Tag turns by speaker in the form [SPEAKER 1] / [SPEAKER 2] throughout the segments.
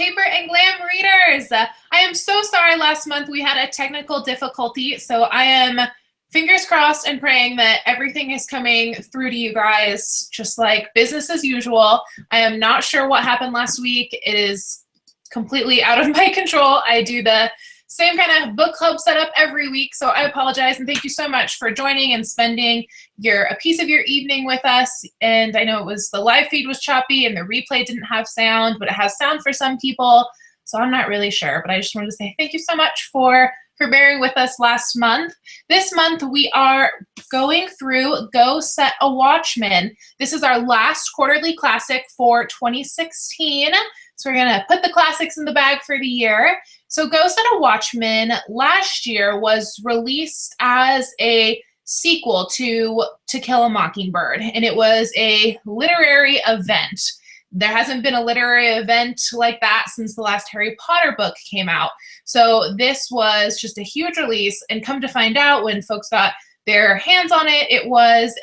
[SPEAKER 1] Paper and Glam readers. I am so sorry last month we had a technical difficulty, so I am fingers crossed and praying that everything is coming through to you guys just like business as usual. I am not sure what happened last week. It is completely out of my control. I do the same kind of book club setup every week, so I apologize, and thank you so much for joining and spending a piece of your evening with us. And I know it was the live feed was choppy and the replay didn't have sound, but it has sound for some people, so I'm not really sure. But I just wanted to say thank you so much for bearing with us last month. This month we are going through Go Set A Watchman. This is our last quarterly classic for 2016. So we're gonna put the classics in the bag for the year. So Go Set A Watchman last year was released as a sequel to Kill a Mockingbird, and it was a literary event. There hasn't been a literary event like that since the last Harry Potter book came out. So this was just a huge release, and come to find out when folks got their hands on it, it was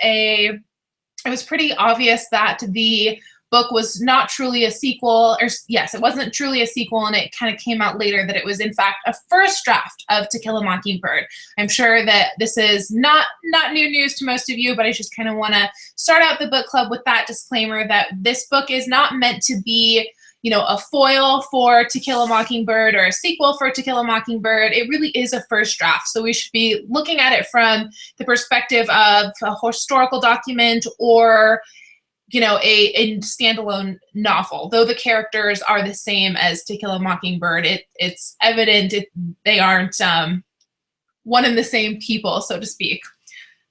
[SPEAKER 1] pretty obvious that the book was not truly a sequel, or yes, it wasn't truly a sequel, and it kind of came out later that it was in fact a first draft of To Kill a Mockingbird. I'm sure that this is not new news to most of you, but I just kind of want to start out the book club with that disclaimer that this book is not meant to be, you know, a foil for To Kill a Mockingbird or a sequel for To Kill a Mockingbird. It really is a first draft, so we should be looking at it from the perspective of a historical document or, you know, a standalone novel. Though the characters are the same as To Kill a Mockingbird, it's evident they aren't one and the same people, so to speak.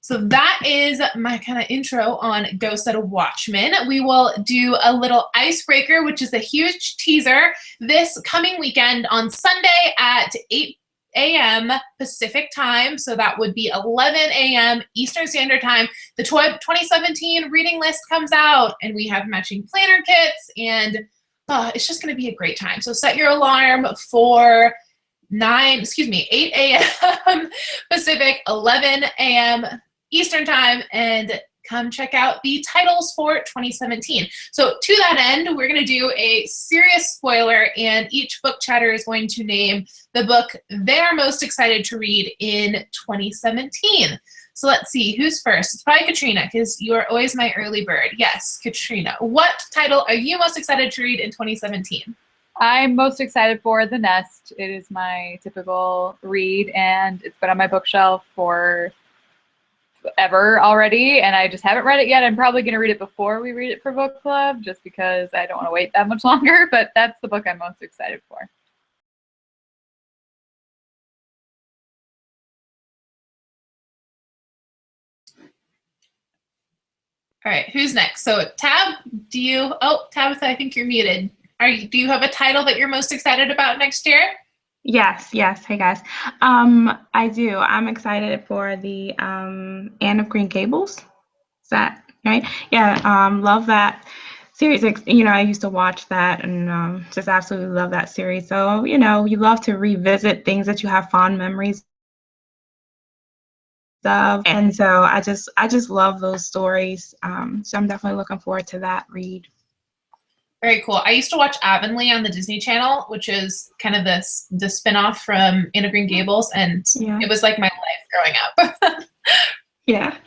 [SPEAKER 1] So that is my kind of intro on Go Set A Watchman. We will do a little icebreaker, which is a huge teaser, this coming weekend on Sunday at 8 a.m. Pacific time, so that would be 11 a.m. Eastern Standard Time. The 2017 reading list comes out, and we have matching planner kits, and it's just going to be a great time. So set your alarm for 8 a.m. Pacific, 11 a.m. Eastern Time, and come check out the titles for 2017. So to that end, we're going to do a serious spoiler, and each book chatter is going to name the book they're most excited to read in 2017. So let's see, who's first? It's probably Katrina, because you are always my early bird. Yes, Katrina. What title are you most excited to read in 2017?
[SPEAKER 2] I'm most excited for The Nest. It is my typical read, and it's been on my bookshelf for ever already, and I just haven't read it yet. I'm probably going to read it before we read it for book club, just because I don't want to wait that much longer, but that's the book I'm most excited for.
[SPEAKER 1] All right, who's next? So Tab, Tabitha, I think you're muted. Do you have a title that you're most excited about next year?
[SPEAKER 3] Yes. Hey guys. I do. I'm excited for the Anne of Green Gables. Is that right? Yeah. Love that series. You know, I used to watch that and just absolutely love that series. So, you know, you love to revisit things that you have fond memories of, and so I just love those stories. So I'm definitely looking forward to that read.
[SPEAKER 1] Very cool. I used to watch Avonlea on the Disney Channel, which is kind of the spinoff from Anne of Green Gables, and It was like my life growing up.
[SPEAKER 3] Yeah.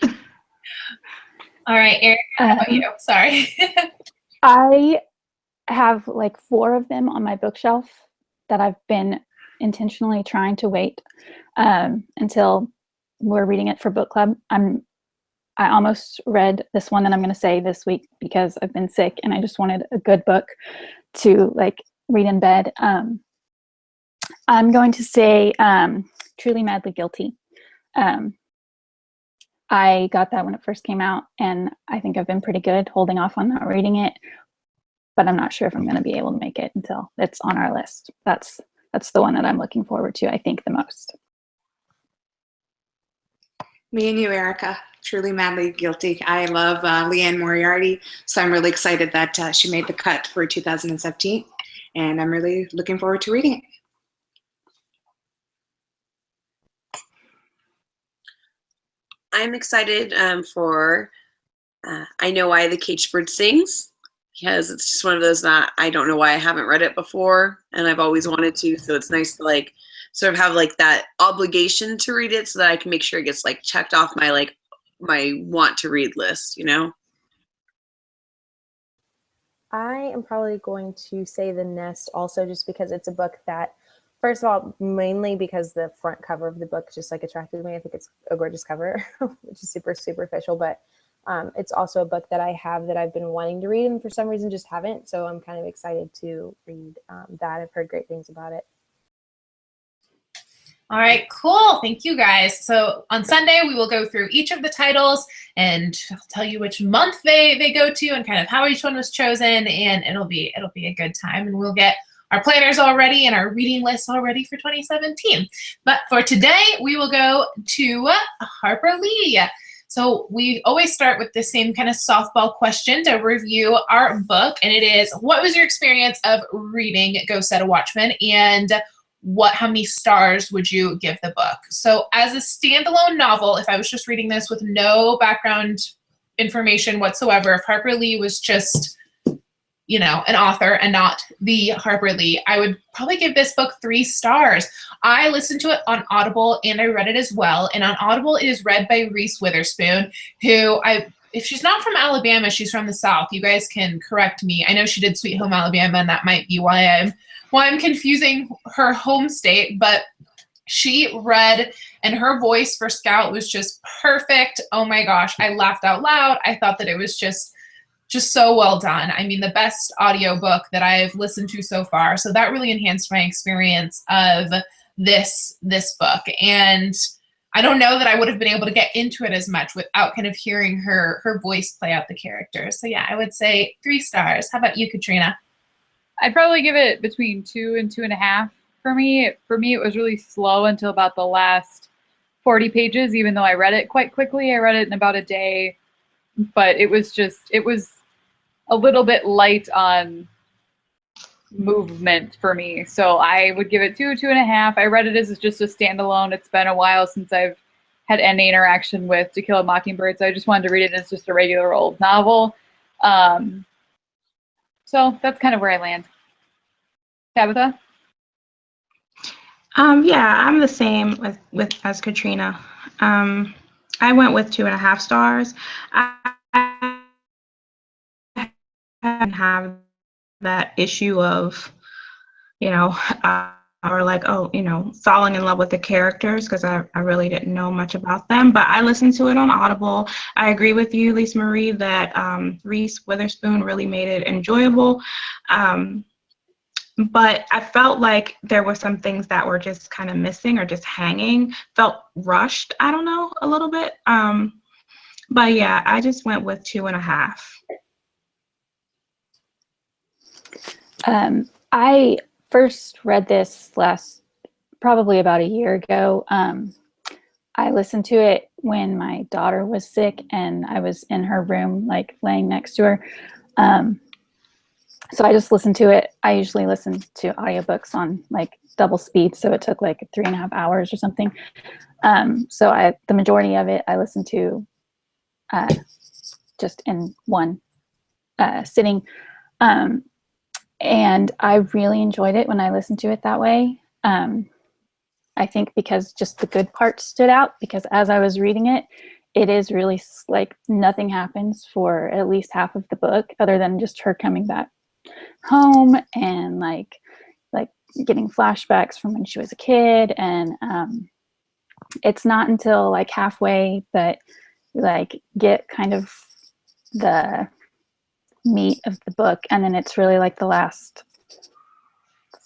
[SPEAKER 1] All right, Erica, how about you? Sorry.
[SPEAKER 4] I have like 4 of them on my bookshelf that I've been intentionally trying to wait until we're reading it for book club. I almost read this one that I'm going to say this week because I've been sick and I just wanted a good book to like read in bed. I'm going to say Truly Madly Guilty. I got that when it first came out, and I think I've been pretty good holding off on not reading it, but I'm not sure if I'm going to be able to make it until it's on our list. That's the one that I'm looking forward to, I think, the most.
[SPEAKER 5] Me and you, Erica. Truly Madly Guilty. I love Leanne Moriarty, so I'm really excited that she made the cut for 2017, and I'm really looking forward to reading it.
[SPEAKER 6] I'm excited for I Know Why the Caged Bird Sings. because it's just one of those that I don't know why I haven't read it before, and I've always wanted to. So it's nice to like sort of have like that obligation to read it, so that I can make sure it gets like checked off my like my want to read list, you know?
[SPEAKER 7] I am probably going to say The Nest also, just because it's a book that, first of all, mainly because the front cover of the book just like attracted me. I think it's a gorgeous cover, which is super superficial, but it's also a book that I have that I've been wanting to read and for some reason just haven't. So I'm kind of excited to read that. I've heard great things about it.
[SPEAKER 1] All right, cool. Thank you guys. So on Sunday, we will go through each of the titles and I'll tell you which month they go to and kind of how each one was chosen, and it'll be a good time, and we'll get our planners all ready and our reading lists all ready for 2017. But for today, we will go to Harper Lee. So we always start with the same kind of softball question to review our book, and it is, what was your experience of reading Go Set A Watchman, and how many stars would you give the book? So as a standalone novel, if I was just reading this with no background information whatsoever, if Harper Lee was just, you know, an author and not the Harper Lee, I would probably give this book 3 stars. I listened to it on Audible and I read it as well. And on Audible, it is read by Reese Witherspoon, who if she's not from Alabama, she's from the South. You guys can correct me. I know she did Sweet Home Alabama, and that might be why I'm confusing her home state, but she read, and her voice for Scout was just perfect. Oh my gosh, I laughed out loud. I thought that it was just so well done. I mean, the best audiobook that I've listened to so far. So that really enhanced my experience of this book. And I don't know that I would have been able to get into it as much without kind of hearing her voice play out the characters. So yeah, I would say 3 stars. How about you, Katrina?
[SPEAKER 2] I'd probably give it between 2 and 2.5 for me. For me, it was really slow until about the last 40 pages, even though I read it quite quickly. I read it in about a day, but it was a little bit light on movement for me. So I would give it 2, 2.5. I read it as just a standalone. It's been a while since I've had any interaction with To Kill a Mockingbird, so I just wanted to read it as just a regular old novel. So that's kind of where I land. Tabitha?
[SPEAKER 3] Yeah, I'm the same as Katrina. I went with 2.5 stars. I didn't have that issue of, you know, or like, oh, you know, falling in love with the characters, because I really didn't know much about them. But I listened to it on Audible. I agree with you, Lisa Marie, that Reese Witherspoon really made it enjoyable. But I felt like there were some things that were just kind of missing or just hanging, felt rushed, I don't know, a little bit. But yeah, I just went with 2.5.
[SPEAKER 4] I first read this probably about a year ago. I listened to it when my daughter was sick and I was in her room, like laying next to her. So I just listened to it. I usually listen to audiobooks on like double speed, so it took like 3.5 hours or something. So the majority of it I listened to just in one sitting. And I really enjoyed it when I listened to it that way. I think because just the good parts stood out, because as I was reading it, it is really like nothing happens for at least half of the book other than just her coming back home and like getting flashbacks from when she was a kid. And it's not until like halfway that like get kind of the meat of the book, and then it's really like the last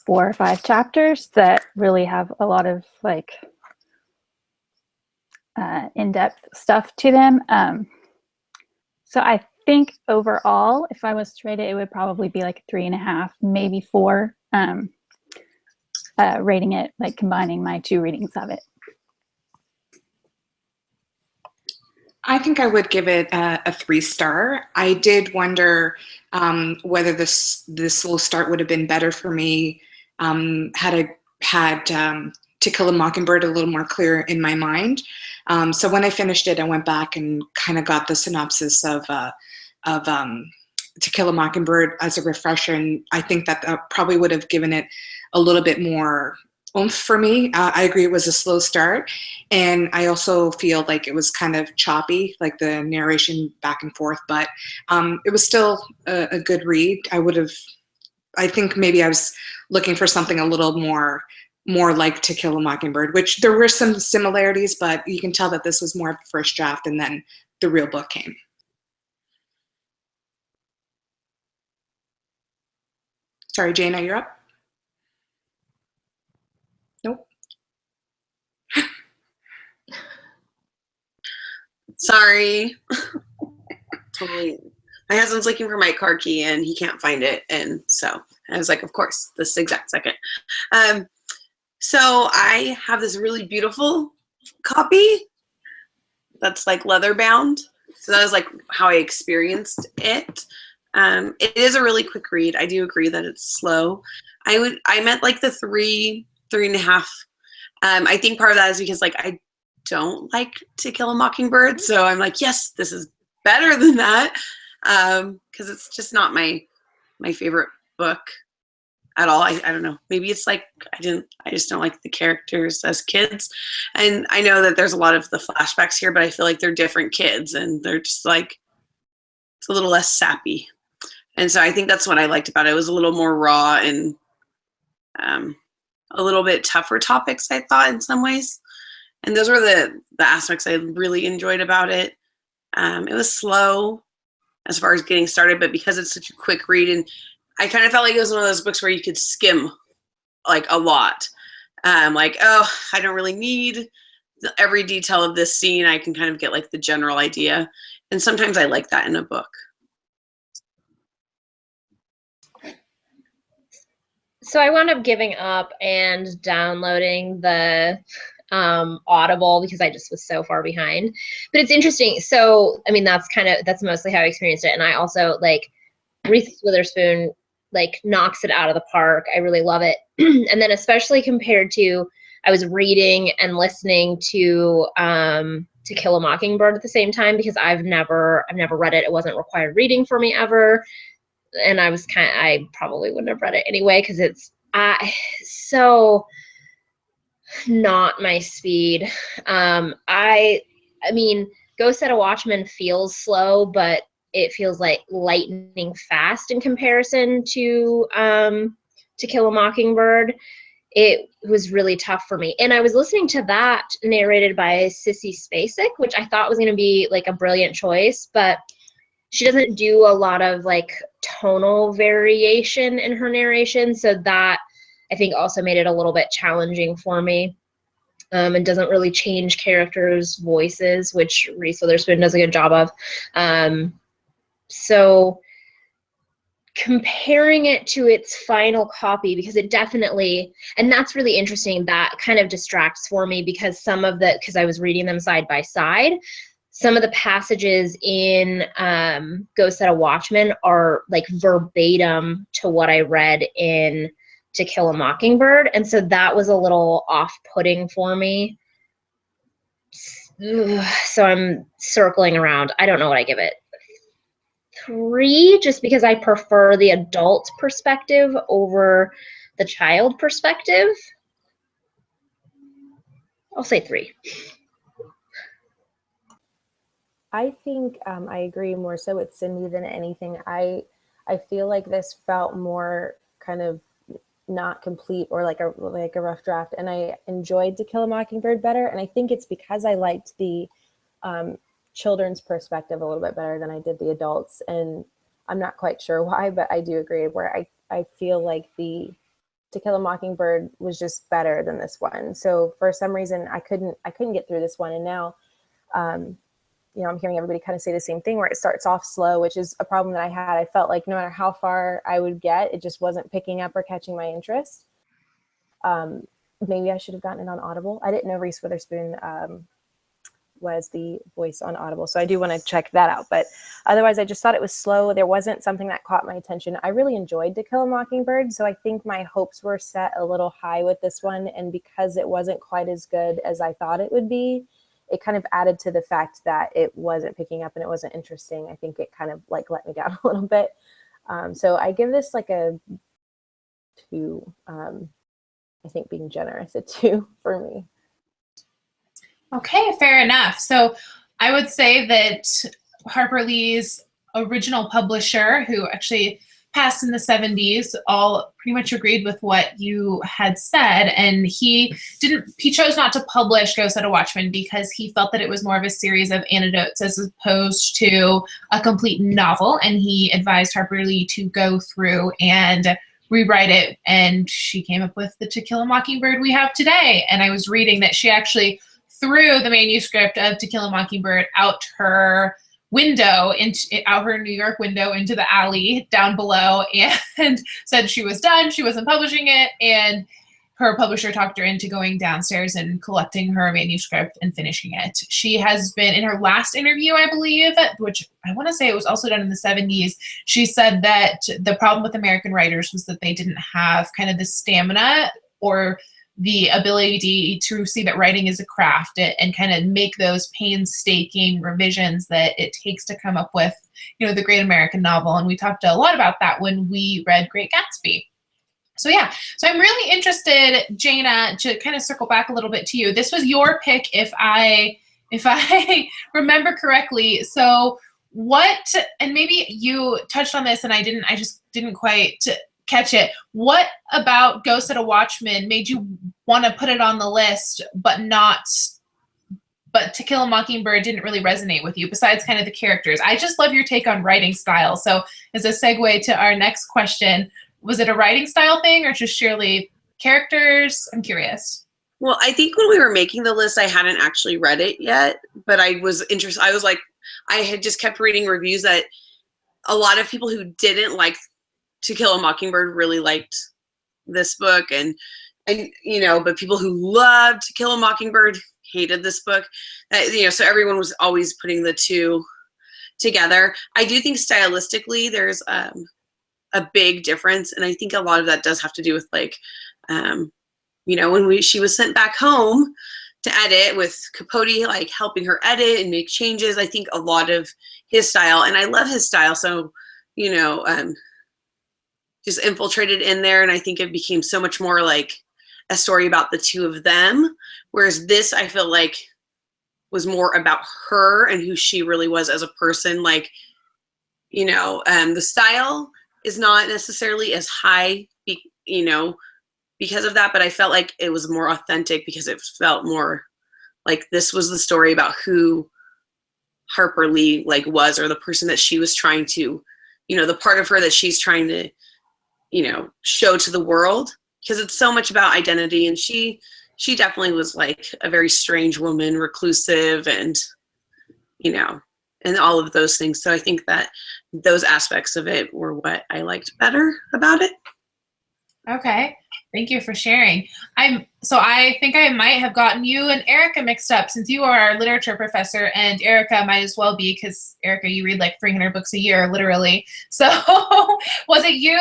[SPEAKER 4] 4 or 5 chapters that really have a lot of like in-depth stuff to them. So I think overall, if I was to rate it, it would probably be like 3.5, maybe 4, rating it, like combining my 2 readings of it.
[SPEAKER 5] I think I would give it a 3-star. I did wonder whether this little start would have been better for me had I had To Kill a Mockingbird a little more clear in my mind. So when I finished it, I went back and kind of got the synopsis of To Kill a Mockingbird as a refresher, and I think that probably would have given it a little bit more oomph for me. I agree it was a slow start, and I also feel like it was kind of choppy, like the narration back and forth, but it was still a good read. I think maybe I was looking for something a little more like To Kill a Mockingbird, which there were some similarities, but you can tell that this was more of a first draft, and then the real book came. Sorry, Jana, you're up? Nope.
[SPEAKER 6] Sorry. Totally. My husband's looking for my car key and he can't find it. And so I was like, of course, this exact second. So I have this really beautiful copy that's like leather bound. So that was like how I experienced it. It is a really quick read. I do agree that it's slow. I meant like the 3.5. I think part of that is because like I don't like To Kill a Mockingbird, so I'm like, yes, this is better than that, because it's just not my favorite book at all. I don't know. Maybe it's like I just don't like the characters as kids, and I know that there's a lot of the flashbacks here, but I feel like they're different kids, and they're just like it's a little less sappy, and so I think that's what I liked about it. It was a little more raw and a little bit tougher topics, I thought, in some ways. And those were the aspects I really enjoyed about it. It was slow as far as getting started, but because it's such a quick read, and I kind of felt like it was one of those books where you could skim like a lot. Like, oh, I don't really need every detail of this scene. I can kind of get like the general idea. And sometimes I like that in a book.
[SPEAKER 8] So I wound up giving up and downloading the Audible because I just was so far behind. But it's interesting. So, I mean, that's mostly how I experienced it. And I also like Reese Witherspoon like knocks it out of the park. I really love it. And then especially compared to, I was reading and listening to Kill a Mockingbird at the same time because I've never read it. It wasn't required reading for me ever. And I probably wouldn't have read it anyway because it's so not my speed. I mean, Go Set A Watchman feels slow, but it feels like lightning fast in comparison to Kill a Mockingbird. It was really tough for me. And I was listening to that narrated by Sissy Spacek, which I thought was going to be like a brilliant choice, but she doesn't do a lot of like tonal variation in her narration. So that I think also made it a little bit challenging for me. And doesn't really change characters' voices, which Reese Witherspoon does a good job of. So comparing it to its final copy, because it definitely, and that's really interesting, that kind of distracts for me because because I was reading them side by side, some of the passages in Go Set A Watchman are like verbatim to what I read in To Kill a Mockingbird. And so that was a little off-putting for me. So I'm circling around. I don't know what I give it. 3, just because I prefer the adult perspective over the child perspective. I'll say 3.
[SPEAKER 7] I think I agree more so with Cindy than anything. I feel like this felt more kind of not complete or like a rough draft, and I enjoyed To Kill a Mockingbird better. And I think it's because I liked the children's perspective a little bit better than I did the adults. And I'm not quite sure why, but I do agree where I feel like the To Kill a Mockingbird was just better than this one. So for some reason I couldn't get through this one. And now I'm hearing everybody kind of say the same thing where it starts off slow, which is a problem that I had. I felt like no matter how far I would get, it just wasn't picking up or catching my interest. Maybe I should have gotten it on Audible. I didn't know Reese Witherspoon was the voice on Audible, so I do want to check that out. But otherwise, I just thought it was slow. There wasn't something that caught my attention. I really enjoyed To Kill a Mockingbird, so I think my hopes were set a little high with this one, and because it wasn't quite as good as I thought it would be, it kind of added to the fact that it wasn't picking up and it wasn't interesting. I think it kind of like let me down a little bit. So I give this like a 2. I think being generous, a 2 for me.
[SPEAKER 1] Okay, fair enough. So I would say that Harper Lee's original publisher, who actually passed in the 70s, all pretty much agreed with what you had said. And he chose not to publish Go Set A Watchman because he felt that it was more of a series of anecdotes as opposed to a complete novel. And he advised Harper Lee to go through and rewrite it. And she came up with the To Kill a Mockingbird we have today. And I was reading that she actually threw the manuscript of To Kill a Mockingbird out her window, out her New York window into the alley down below, and said she was done, she wasn't publishing it, and her publisher talked her into going downstairs and collecting her manuscript and finishing it. She has been, in her last interview, I believe, which I want to say it was also done in the 70s, she said that the problem with American writers was that they didn't have kind of the stamina or the ability to see that writing is a craft and kind of make those painstaking revisions that it takes to come up with, the great American novel. And we talked a lot about that when we read Great Gatsby. So yeah, so I'm really interested, Jana, to kind of circle back a little bit to you. This was your pick, if I remember correctly. So what, and maybe you touched on this and I just didn't quite catch it. What about Go Set A Watchman made you want to put it on the list, but To Kill a Mockingbird didn't really resonate with you, besides kind of the characters? I just love your take on writing style. So as a segue to our next question, was it a writing style thing or just sheerly characters? I'm curious.
[SPEAKER 6] Well, I think when we were making the list, I hadn't actually read it yet, but I was interested. I was like, I had just kept reading reviews that a lot of people who didn't like To Kill a Mockingbird really liked this book, and but people who loved To Kill a Mockingbird hated this book. So everyone was always putting the two together. I do think stylistically there's a big difference, and I think a lot of that does have to do with when she was sent back home to edit, with Capote like helping her edit and make changes. I think a lot of his style, and I love his style, so just infiltrated in there, and I think it became so much more like a story about the two of them, whereas this, I feel like, was more about her and who she really was as a person. The style is not necessarily as high, because of that, but I felt like it was more authentic because it felt more like this was the story about who Harper Lee was, or the person that she was trying to, the part of her that she's trying to show to the world, because it's so much about identity. And she definitely was like a very strange woman, reclusive, and and all of those things. So I think that those aspects of it were what I liked better about it.
[SPEAKER 1] Okay, thank you for sharing. I think I might have gotten you and Erica mixed up, since you are our literature professor, and Erica might as well be, because Erica, you read like 300 books a year, literally. So was it you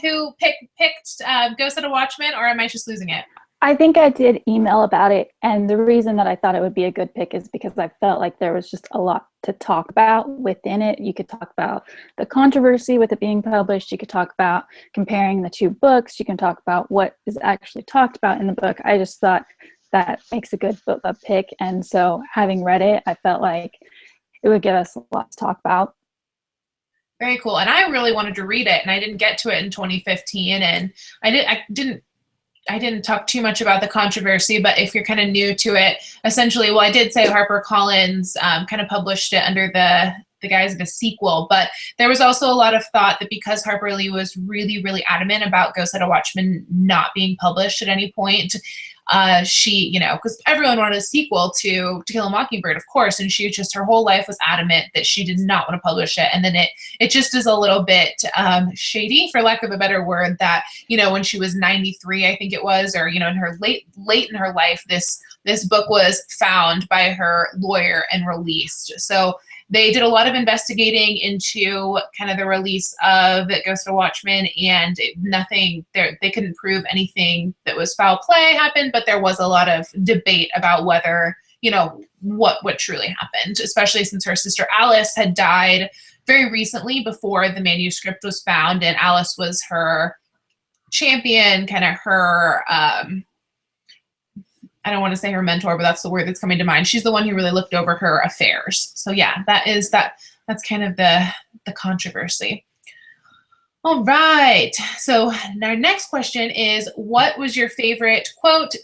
[SPEAKER 1] who picked Go Set A Watchman, or am I just losing it?
[SPEAKER 4] I think I did email about it, and the reason that I thought it would be a good pick is because I felt like there was just a lot to talk about within it. You could talk about the controversy with it being published. You could talk about comparing the two books. You can talk about what is actually talked about in the book. I just thought that makes a good book club pick, and so having read it, I felt like it would give us a lot to talk about.
[SPEAKER 1] Very cool. And I really wanted to read it, and I didn't get to it in 2015, and I didn't talk too much about the controversy, but if you're kind of new to it, essentially, I did say HarperCollins kind of published it under the guise of a sequel, but there was also a lot of thought that because Harper Lee was really, really adamant about Go Set A Watchman not being published at any point, she, because everyone wanted a sequel to Kill a Mockingbird, of course, and she just, her whole life was adamant that she did not want to publish it. And then it just is a little bit shady, for lack of a better word, that, when she was 93, I think it was, or, in her late in her life, this book was found by her lawyer and released. So they did a lot of investigating into kind of the release of Go Set A Watchman, and they couldn't prove anything that was foul play happened, but there was a lot of debate about whether, what truly happened, especially since her sister Alice had died very recently before the manuscript was found, and Alice was her champion, kind of her, I don't want to say her mentor, but that's the word that's coming to mind. She's the one who really looked over her affairs. So yeah, that's kind of the controversy. All right, so our next question is, what was your favorite quote,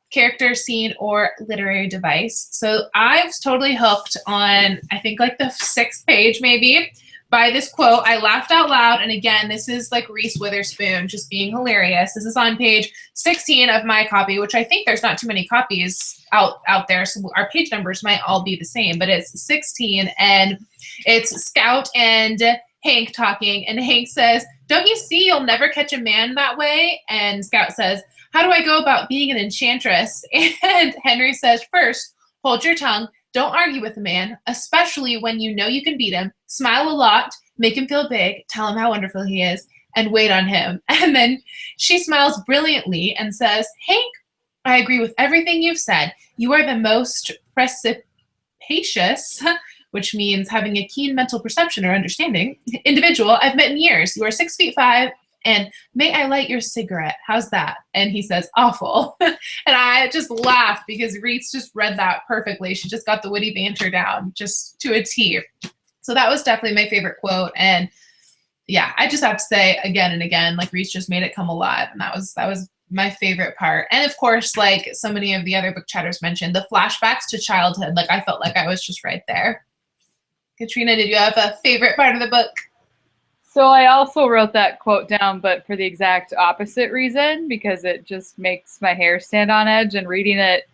[SPEAKER 1] character, scene, or literary device? So I was totally hooked on, I think like the 6th page maybe, by this quote. I laughed out loud, and again, this is like Reese Witherspoon just being hilarious. This is on page 16 of my copy, which I think there's not too many copies out there, so our page numbers might all be the same, but it's 16, and it's Scout and Hank talking, and Hank says, "Don't you see you'll never catch a man that way?" And Scout says, "How do I go about being an enchantress?" And Henry says, "First, hold your tongue. Don't argue with a man, especially when you know you can beat him. Smile a lot, make him feel big, tell him how wonderful he is, and wait on him." And then she smiles brilliantly and says, "Hank, I agree with everything you've said. You are the most precipitation," which means having a keen mental perception or understanding, "individual I've met in years. You are 6'5", and may I light your cigarette? How's that?" And he says, "Awful." And I just laughed because Reese just read that perfectly. She just got the witty banter down just to a T. So that was definitely my favorite quote. And yeah, I just have to say again and again, like Reese just made it come alive. And that was my favorite part. And of course, like so many of the other book chatters mentioned, the flashbacks to childhood, like I felt like I was just right there. Katrina, did you have a favorite part of the book?
[SPEAKER 2] So I also wrote that quote down, but for the exact opposite reason, because it just makes my hair stand on edge. And reading it,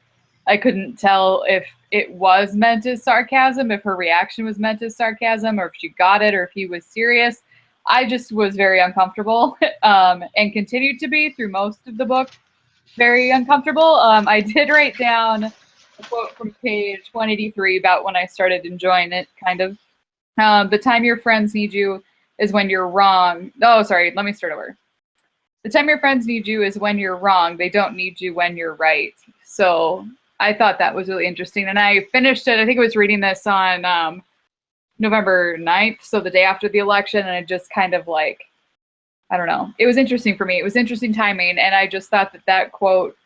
[SPEAKER 2] I couldn't tell if it was meant as sarcasm, if her reaction was meant as sarcasm, or if she got it, or if he was serious. I just was very uncomfortable and continued to be through most of the book, very uncomfortable. I did write down a quote from page 183 about when I started enjoying it, kind of. "The time your friends need you is when you're wrong." Oh, sorry, let me start over. "The time your friends need you is when you're wrong. They don't need you when you're right." So I thought that was really interesting. And I finished it, I think I was reading this on November 9th, so the day after the election, and it just kind of like, I don't know. It was interesting for me. It was interesting timing, and I just thought that quote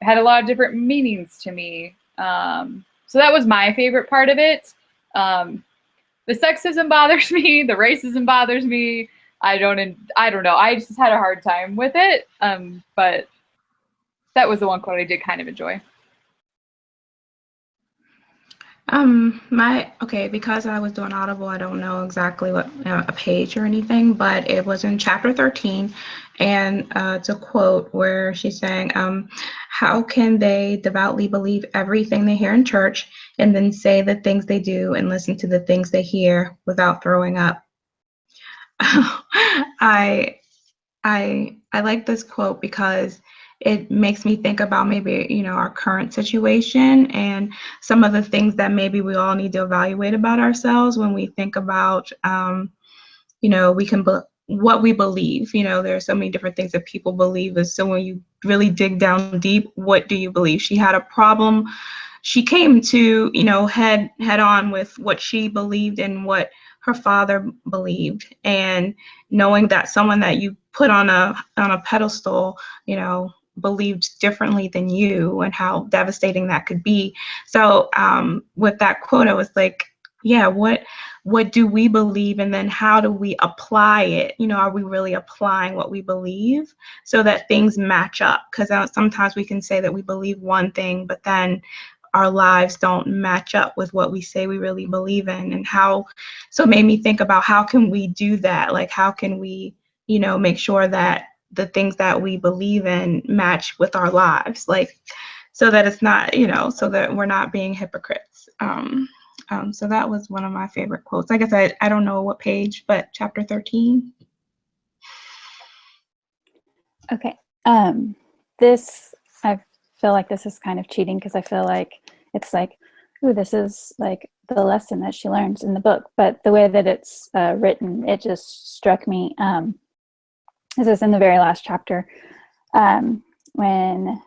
[SPEAKER 2] had a lot of different meanings to me. So that was my favorite part of it. The sexism bothers me. The racism bothers me. I don't know. I just had a hard time with it. But that was the one quote I did kind of enjoy.
[SPEAKER 3] Because I was doing Audible, I don't know exactly what a page or anything, but it was in chapter 13, and it's a quote where she's saying, "How can they devoutly believe everything they hear in church and then say the things they do and listen to the things they hear without throwing up?" I like this quote because it makes me think about maybe, our current situation and some of the things that maybe we all need to evaluate about ourselves when we think about, what we believe. There are so many different things that people believe. So when you really dig down deep, what do you believe? She had a problem. She came to, head on with what she believed and what her father believed, and knowing that someone that you put on a pedestal, believed differently than you, and how devastating that could be. So with that quote, I was like, yeah, what do we believe, and then how do we apply it? Are we really applying what we believe so that things match up? Because sometimes we can say that we believe one thing, but then our lives don't match up with what we say we really believe in. And so it made me think about, how can we do that? Like, how can we, make sure that the things that we believe in match with our lives, like, so that it's not, so that we're not being hypocrites. So that was one of my favorite quotes. I guess I don't know what page, but chapter 13.
[SPEAKER 4] Okay. I feel like this is kind of cheating, because I feel like it's like, ooh, this is like the lesson that she learns in the book. But the way that it's written, it just struck me. This is in the very last chapter, when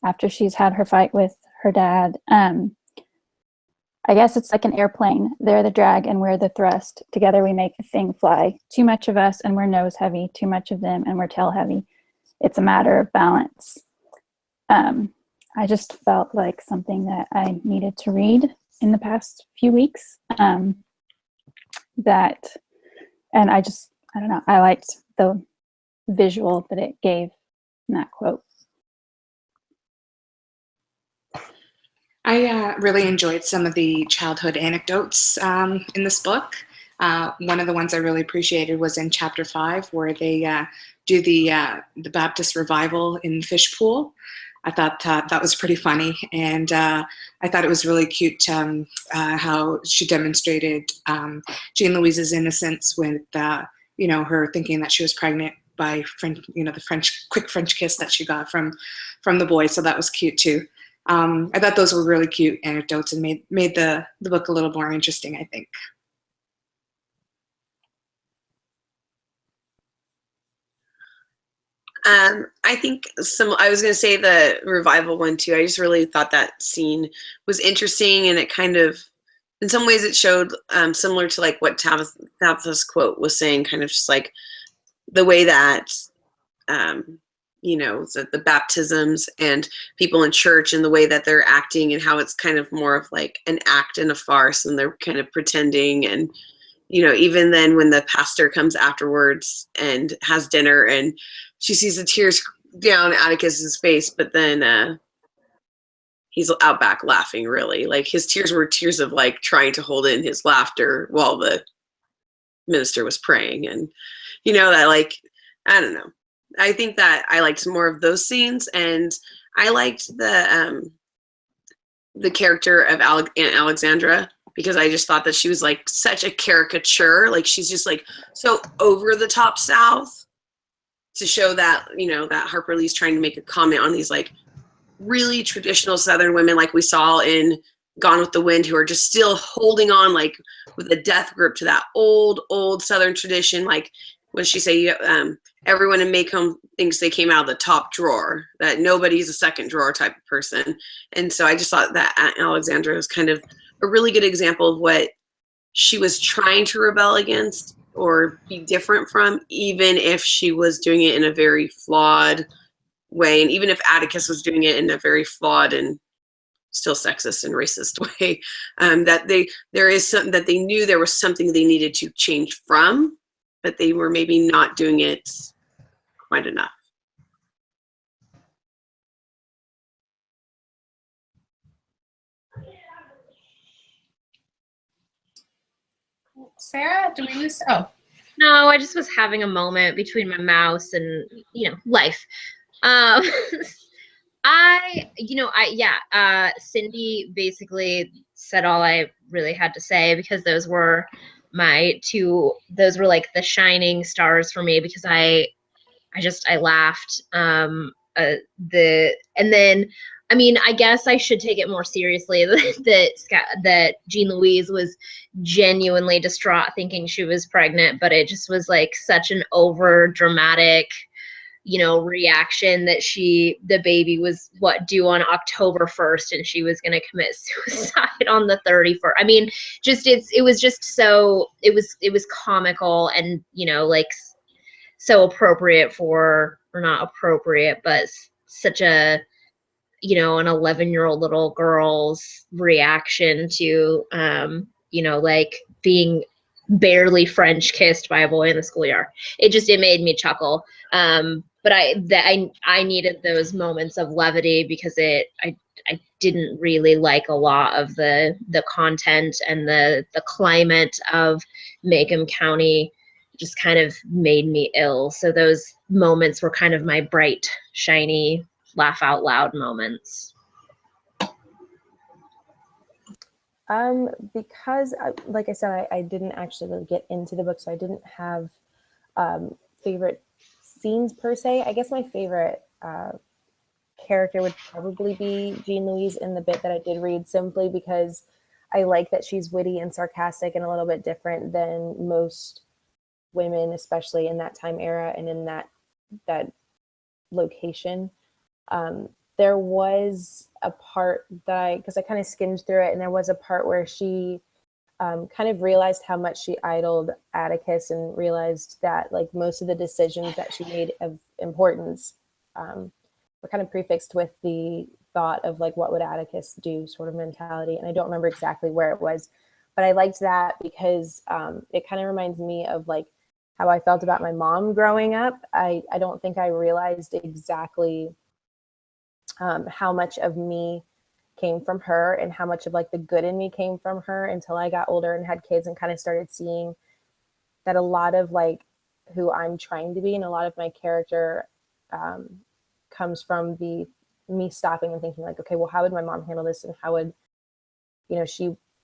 [SPEAKER 4] after she's had her fight with her dad. I guess it's like an airplane. They're the drag and we're the thrust. Together we make the thing fly. Too much of us and we're nose heavy. Too much of them and we're tail heavy. It's a matter of balance. I just felt like something that I needed to read in the past few weeks. And I don't know, I liked the visual that it gave in that quote.
[SPEAKER 5] I really enjoyed some of the childhood anecdotes in this book. One of the ones I really appreciated was in chapter 5, where they do the Baptist revival in Fish Pool. I thought that was pretty funny, and I thought it was really cute how she demonstrated Jean Louise's innocence with her thinking that she was pregnant by the quick French kiss that she got from the boy. So that was cute too. I thought those were really cute anecdotes and made the book a little more interesting, I think.
[SPEAKER 6] I think I was going to say the revival one too. I just really thought that scene was interesting, and it kind of, in some ways it showed similar to like what Tabitha's quote was saying, kind of just like the way that, the baptisms and people in church and the way that they're acting, and how it's kind of more of like an act and a farce, and they're kind of pretending. And, even then when the pastor comes afterwards and has dinner and she sees the tears down Atticus's face, but then he's out back laughing, really. Like his tears were tears of like trying to hold in his laughter while the minister was praying. And, that like, I don't know. I think that I liked more of those scenes, and I liked the character of Aunt Alexandra, because I just thought that she was like such a caricature. Like she's just like so over the top South, to show that, that Harper Lee's trying to make a comment on these like really traditional Southern women, like we saw in Gone with the Wind, who are just still holding on like with a death grip to that old Southern tradition. Like, what did she say? Everyone in Maycomb thinks they came out of the top drawer, that nobody's a second drawer type of person. And so I just thought that Aunt Alexandra was kind of a really good example of what she was trying to rebel against or be different from, even if she was doing it in a very flawed way. And even if Atticus was doing it in a very flawed and still sexist and racist way, that they knew there was something they needed to change from, but they were maybe not doing it quite enough.
[SPEAKER 1] Sarah, do we lose? Oh.
[SPEAKER 8] No, I just was having a moment between my mouse and, life. Cindy basically said all I really had to say, because those were like the shining stars for me, because I laughed. I guess I should take it more seriously that Jean Louise was genuinely distraught thinking she was pregnant, but it just was like such an over dramatic, reaction that the baby was due on October 1st, and she was going to commit suicide on the 31st. I mean, it was comical and, like so appropriate or not appropriate, but such a, an 11-year-old little girl's reaction to, like being barely French kissed by a boy in the schoolyard. It made me chuckle. But I needed those moments of levity, because I didn't really like a lot of the content, and the climate of Macomb County just kind of made me ill. So those moments were kind of my bright, shiny, laugh out loud moments.
[SPEAKER 7] Because like I said, I didn't actually really get into the book, so I didn't have favorite scenes per se. I guess my favorite character would probably be Jean Louise in the bit that I did read, simply because I like that she's witty and sarcastic and a little bit different than most women, especially in that time era and in that location. there was a part that because I kind of skimmed through it, and there was a part where she kind of realized how much she idoled Atticus, and realized that like most of the decisions that she made of importance were kind of prefixed with the thought of like, what would Atticus do sort of mentality. And I don't remember exactly where it was, but I liked that because it kind of reminds me of like how I felt about my mom growing up. I don't think I realized exactly how much of me came from her, and how much of like the good in me came from her, until I got older and had kids and kind of started seeing that a lot of like who I'm trying to be and a lot of my character comes from me stopping and thinking like, okay, well, how would my mom handle this, and how would, you know,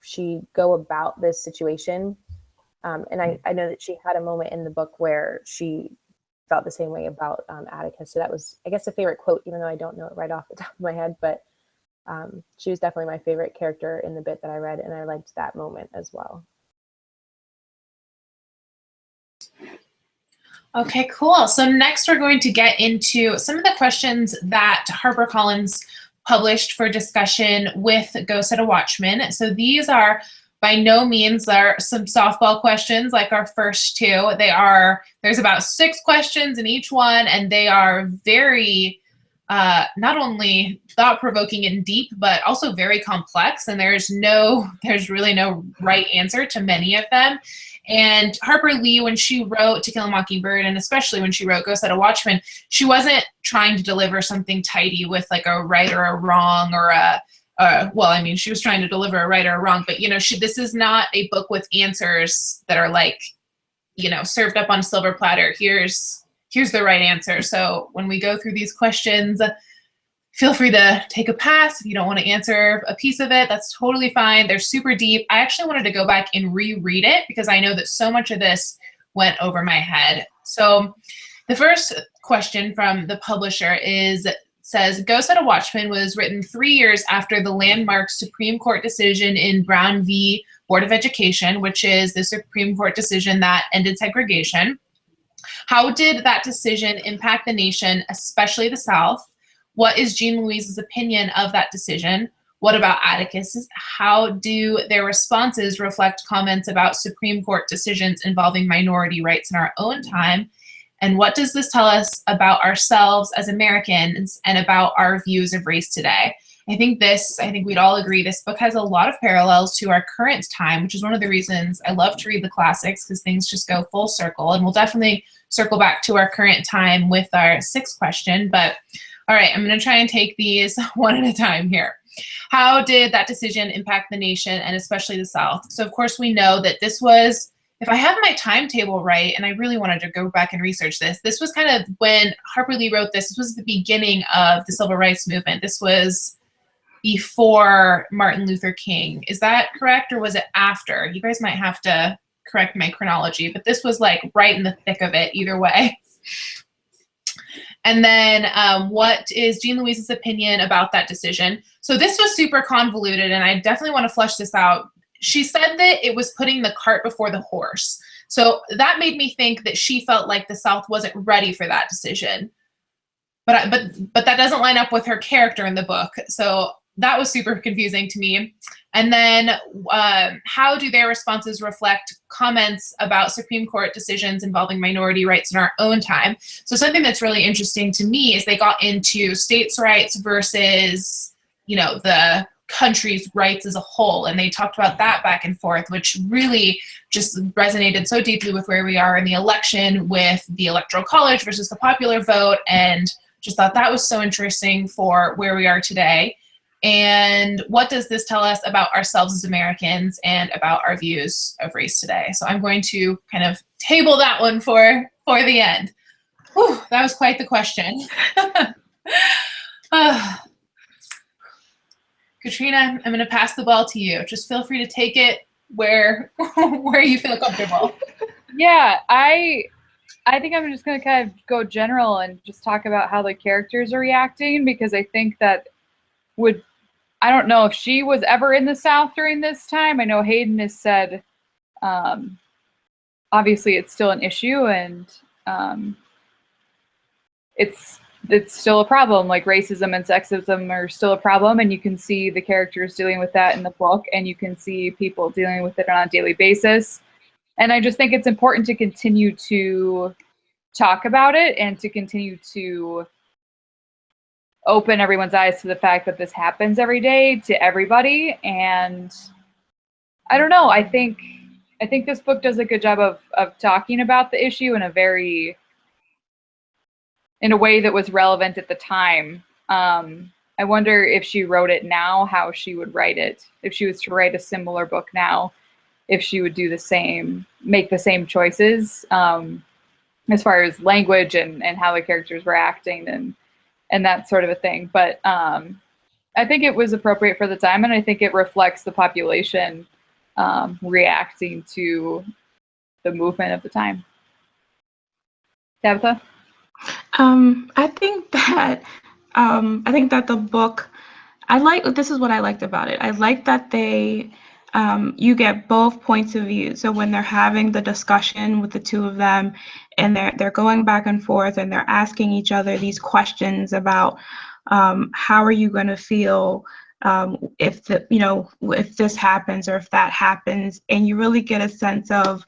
[SPEAKER 7] she go about this situation. And I know that she had a moment in the book where she felt the same way about Atticus. So that was, I guess, a favorite quote, even though I don't know it right off the top of my head. But she was definitely my favorite character in the bit that I read, and I liked that moment as well.
[SPEAKER 1] Okay, cool. So next we're going to get into some of the questions that HarperCollins published for discussion with Go Set A Watchman. So these are by no means there are some softball questions like our first two. There's about 6 questions in each one, and they are very not only thought-provoking and deep, but also very complex, and there's really no right answer to many of them. And Harper Lee, when she wrote To Kill a Mockingbird, and especially when she wrote Go Set A Watchman, she wasn't trying to deliver something tidy with like a right or a wrong or well, I mean, she was trying to deliver a right or a wrong, but you know, this is not a book with answers that are like, you know, served up on a silver platter. Here's the right answer. So when we go through these questions, feel free to take a pass if you don't want to answer a piece of it. That's totally fine. They're super deep. I actually wanted to go back and reread it because I know that so much of this went over my head. So the first question from the publisher says, Go Set A Watchman was written 3 years after the landmark Supreme Court decision in Brown v. Board of Education, which is the Supreme Court decision that ended segregation. How did that decision impact the nation, especially the South? What is Jean Louise's opinion of that decision? What about Atticus? How do their responses reflect comments about Supreme Court decisions involving minority rights in our own time? And what does this tell us about ourselves as Americans and about our views of race today? I think we'd all agree this book has a lot of parallels to our current time, which is one of the reasons I love to read the classics, because things just go full circle. And we'll definitely circle back to our current time with our 6th question. But all right, I'm going to try and take these one at a time here. How did that decision impact the nation and especially the South? So of course we know that this was, if I have my timetable right, and I really wanted to go back and research this was kind of when Harper Lee wrote this was the beginning of the Civil Rights Movement. This was before Martin Luther King. Is that correct, or was it after? You guys might have to correct my chronology, but this was like right in the thick of it either way. And then what is Jean Louise's opinion about that decision? So this was super convoluted, and I definitely want to flesh this out. She said that it was putting the cart before the horse. So that made me think that she felt like the South wasn't ready for that decision. But that doesn't line up with her character in the book. So that was super confusing to me. And then how do their responses reflect comments about Supreme Court decisions involving minority rights in our own time? So something that's really interesting to me is they got into states' rights versus, you know, the country's rights as a whole. And they talked about that back and forth, which really just resonated so deeply with where we are in the election with the Electoral College versus the popular vote. And just thought that was so interesting for where we are today. And what does this tell us about ourselves as Americans and about our views of race today? So I'm going to kind of table that one for the end. Whew, that was quite the question. Katrina, I'm going to pass the ball to you. Just feel free to take it where you feel comfortable.
[SPEAKER 2] Yeah, I think I'm just going to kind of go general and just talk about how the characters are reacting, because I think that I don't know if she was ever in the South during this time. I know Hayden has said, obviously it's still an issue, and it's it's still a problem. Like racism and sexism are still a problem, and you can see the characters dealing with that in the book, and you can see people dealing with it on a daily basis. And I just think it's important to continue to talk about it and to continue to open everyone's eyes to the fact that this happens every day to everybody. And I don't know, I think this book does a good job of talking about the issue in a way that was relevant at the time. I wonder if she wrote it now, how she would write it. If she was to write a similar book now, if she would do the same, make the same choices as far as language and how the characters were acting and that sort of a thing. But I think it was appropriate for the time, and I think it reflects the population reacting to the movement of the time. Tabitha?
[SPEAKER 3] I think that the book, this is what I liked about it. I like that you get both points of view. So when they're having the discussion with the two of them, and they're going back and forth, and they're asking each other these questions about how are you going to feel if this happens or if that happens, and you really get a sense of,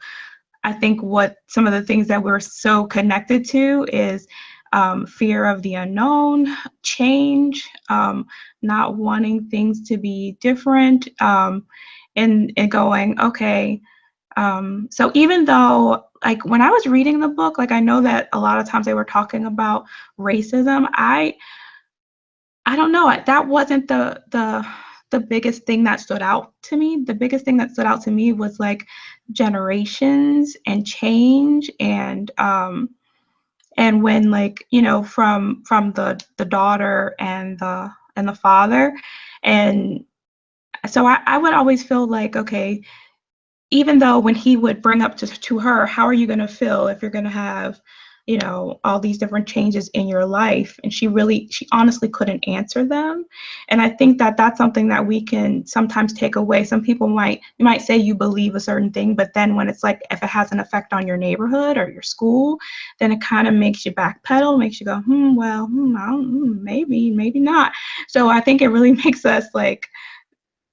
[SPEAKER 3] I think, what some of the things that we're so connected to is fear of the unknown, change, not wanting things to be different, and going, okay. So even though, like, when I was reading the book, like, I know that a lot of times they were talking about racism. I don't know. That wasn't the biggest thing that stood out to me. The biggest thing that stood out to me was like generations and change, and when, like, from the daughter and the father. And so I would always feel like, okay, even though when he would bring up to her, how are you going to feel if you're going to have, all these different changes in your life? And she honestly couldn't answer them. And I think that that's something that we can sometimes take away. Some people you might say you believe a certain thing, but then when it's like, if it has an effect on your neighborhood or your school, then it kind of makes you backpedal, makes you go, maybe not. So I think it really makes us like,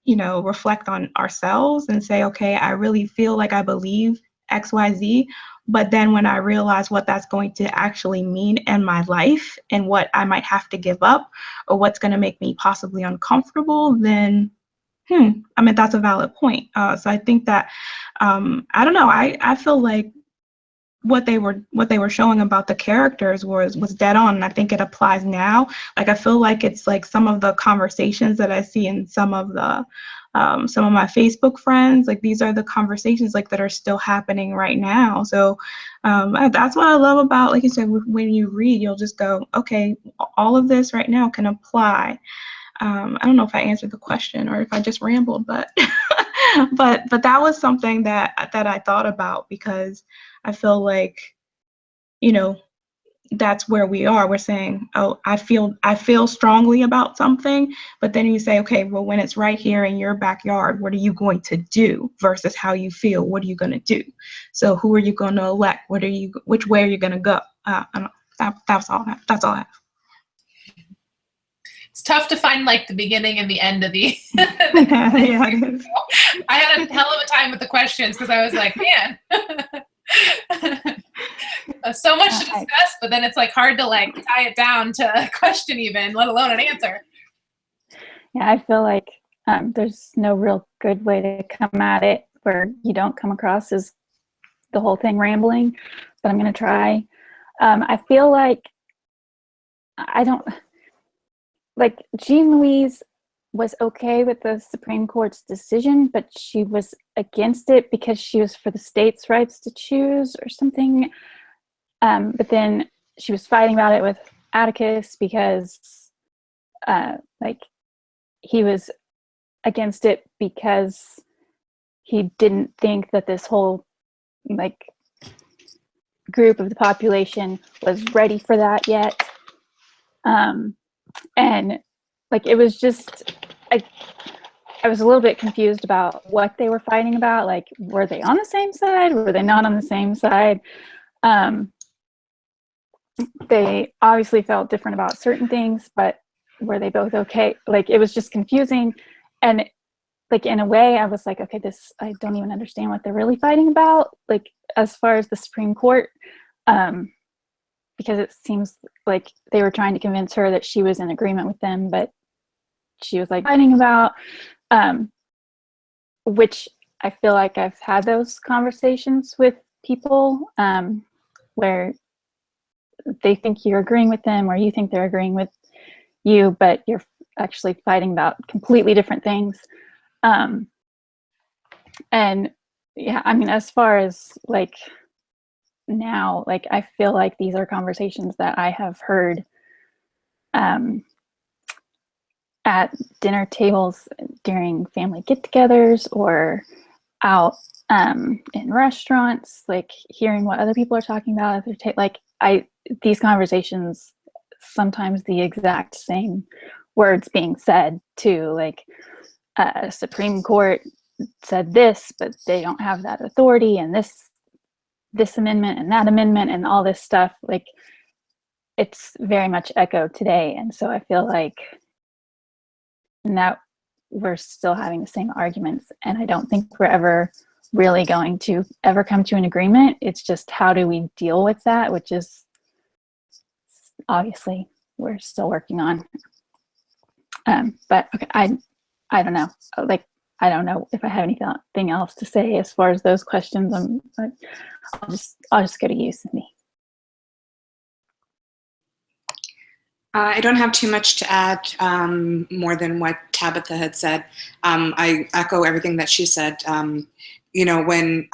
[SPEAKER 3] reflect on ourselves and say, okay, I really feel like I believe XYZ, but then when I realize what that's going to actually mean in my life and what I might have to give up or what's going to make me possibly uncomfortable, then that's a valid point. So I think that I don't know, I feel like what they were showing about the characters was dead on, and I think it applies now. Like, I feel like it's like some of the conversations that I see in some of my Facebook friends, like, these are the conversations like that are still happening right now. So that's what I love about, like you said, when you read, you'll just go, okay, all of this right now can apply. I don't know if I answered the question or if I just rambled, but but that was something that I thought about, because I feel like, that's where we are. We're saying, oh, I feel strongly about something, but then you say, okay, well, when it's right here in your backyard, what are you going to do versus how you feel? What are you going to do? So who are you going to elect? Which way are you going to go? I don't know. That's all I have.
[SPEAKER 1] It's tough to find like the beginning and the end of the.
[SPEAKER 3] Yeah, it is.
[SPEAKER 1] I had a hell of a time with the questions because I was like, man, so much to discuss, but then it's like hard to like tie it down to a question even, let alone an answer.
[SPEAKER 4] Yeah, I feel like there's no real good way to come at it where you don't come across as the whole thing rambling, but I'm going to try. I feel like Jean Louise was okay with the Supreme Court's decision, but she was against it because she was for the states' rights to choose or something. But then she was fighting about it with Atticus because he was against it because he didn't think that this whole group of the population was ready for that yet. And it was just, I was a little bit confused about what they were fighting about. Like, were they on the same side? Were they not on the same side? they obviously felt different about certain things, but were they both okay? Like, it was just confusing. And like, in a way, I was like, okay, I don't even understand what they're really fighting about, like, as far as the Supreme Court, because it seems like they were trying to convince her that she was in agreement with them, but she was like fighting about, which I feel like I've had those conversations with people where they think you're agreeing with them, or you think they're agreeing with you, but you're actually fighting about completely different things. And yeah, I mean, as far as like now, like, I feel like these are conversations that I have heard at dinner tables during family get-togethers, or out in restaurants, like hearing what other people are talking about at their these conversations, sometimes the exact same words being said to, like, Supreme Court said this, but they don't have that authority, and this amendment and that amendment and all this stuff, like, it's very much echoed today. And so I feel like now we're still having the same arguments, and I don't think we're ever really going to ever come to an agreement. It's just, how do we deal with that, which is obviously we're still working on. But okay, I don't know, like, I don't know if I have anything else to say as far as those questions. I'll just go to you, Cindy.
[SPEAKER 5] I don't have too much to add, more than what Tabitha had said. I echo everything that she said. When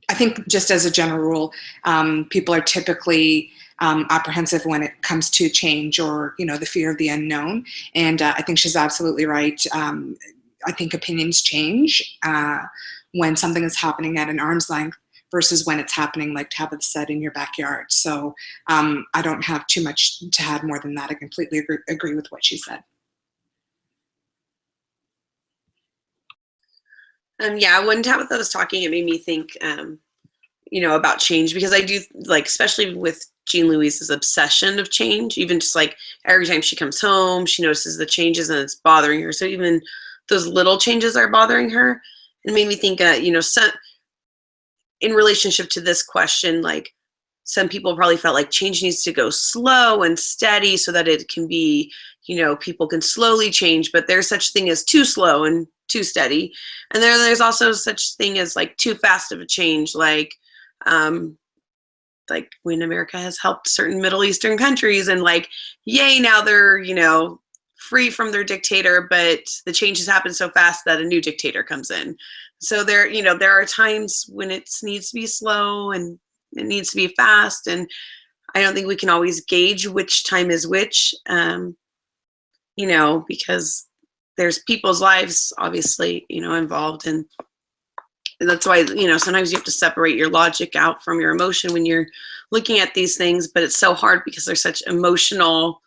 [SPEAKER 5] I think, just as a general rule, people are typically apprehensive when it comes to change, or the fear of the unknown. And I think she's absolutely right. I think opinions change when something is happening at an arm's length versus when it's happening, like Tabitha said, in your backyard. So I don't have too much to add more than that. I completely agree with what she said.
[SPEAKER 6] Yeah, when Tabitha was talking, it made me think, about change, because I do, like, especially with Jean Louise's obsession of change, even just like every time she comes home, she notices the changes and it's bothering her. So even those little changes are bothering her. It made me think, in relationship to this question, like, some people probably felt like change needs to go slow and steady so that it can be, people can slowly change, but there's such thing as too slow and too steady. And there's also such thing as, like, too fast of a change, like when America has helped certain Middle Eastern countries, and like, yay, now they're, free from their dictator, but the change has happened so fast that a new dictator comes in. So there are times when it needs to be slow and it needs to be fast. And I don't think we can always gauge which time is which, because there's people's lives, obviously, involved. And that's why, sometimes you have to separate your logic out from your emotion when you're looking at these things. But it's so hard because there's such emotional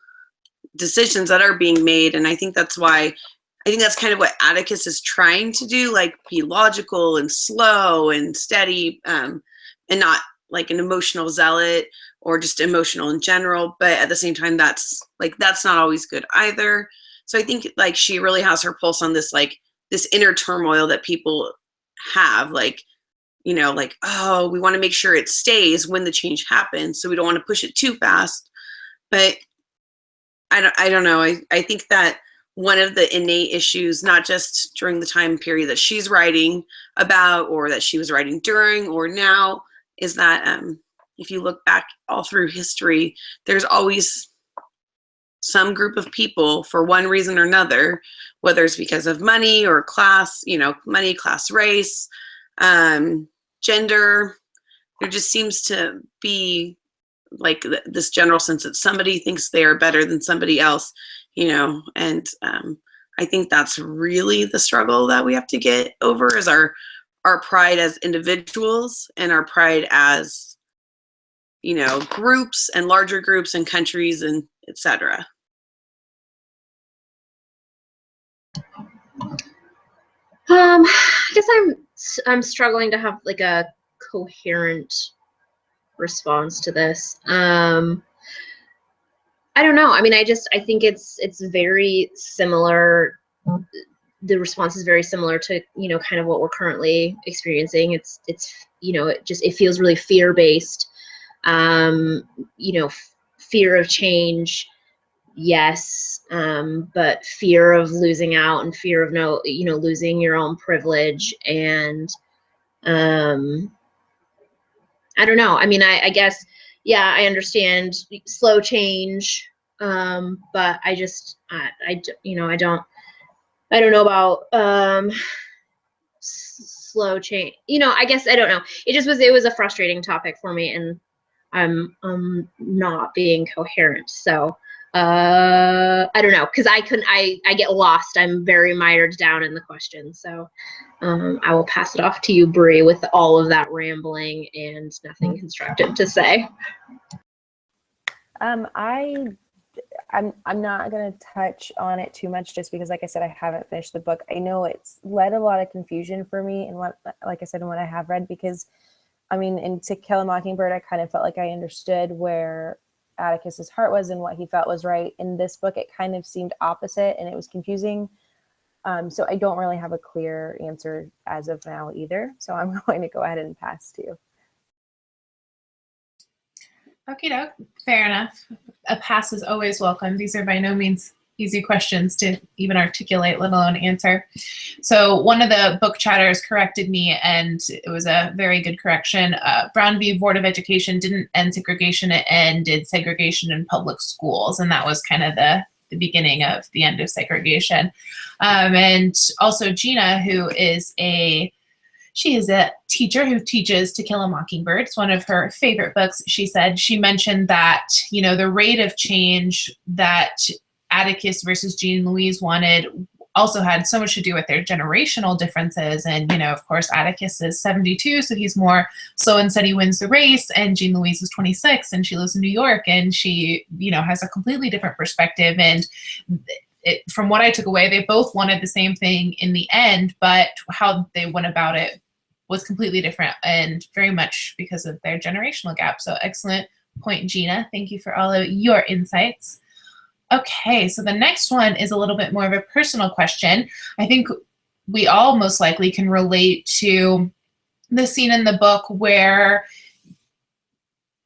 [SPEAKER 6] decisions that are being made. And I think that's kind of what Atticus is trying to do, like, be logical and slow and steady, and not like an emotional zealot or just emotional in general. But at the same time, that's not always good either. So I think, like, she really has her pulse on this, like, this inner turmoil that people have, like, oh, we want to make sure it stays when the change happens, so we don't want to push it too fast. But I don't know. I think that one of the innate issues, not just during the time period that she's writing about, or that she was writing during, or now, is that if you look back all through history, there's always some group of people, for one reason or another, whether it's because of money or class, money, class, race, gender, there just seems to be, like, this general sense that somebody thinks they are better than somebody else, and I think that's really the struggle that we have to get over, is our pride as individuals, and our pride as, groups and larger groups and countries and etc.
[SPEAKER 8] I guess I'm struggling to have, like, a coherent response to this. I don't know. I mean, I think it's very similar. The response is very similar to, kind of what we're currently experiencing. It's it feels really fear-based. Fear of change, yes, but fear of losing out and fear of losing your own privilege. And I don't know. I mean, I guess, yeah, I understand slow change, but I don't know about slow change. I guess I don't know. It was a frustrating topic for me, and I'm not being coherent. So I don't know, because I get lost. I'm very mired down in the question. So I will pass it off to you, Bree, with all of that rambling and nothing constructive to say.
[SPEAKER 7] I'm not going to touch on it too much, just because, like I said, I haven't finished the book. I know it's led a lot of confusion for me, and what I have read, because, I mean, in To Kill a Mockingbird, I kind of felt like I understood where Atticus's heart was and what he felt was right. In this book, it kind of seemed opposite, and it was confusing. So I don't really have a clear answer as of now either. So I'm going to go ahead and pass to you.
[SPEAKER 1] Okie doke, fair enough. A pass is always welcome. These are by no means easy questions to even articulate, let alone answer. So one of the book chatters corrected me, and it was a very good correction. Brown v. Board of Education didn't end segregation, it ended segregation in public schools, and that was kind of the beginning of the end of segregation. And also Gina, who is she is a teacher who teaches To Kill a Mockingbird. It's one of her favorite books. She mentioned that, the rate of change that Atticus versus Jean Louise wanted also had so much to do with their generational differences. And, of course, Atticus is 72, so he's more slow and steady wins the race. And Jean Louise is 26, and she lives in New York, and she, has a completely different perspective. And from what I took away, they both wanted the same thing in the end, but how they went about it was completely different, and very much because of their generational gap. So excellent point, Gina. Thank you for all of your insights. Okay, so the next one is a little bit more of a personal question. I think we all most likely can relate to the scene in the book where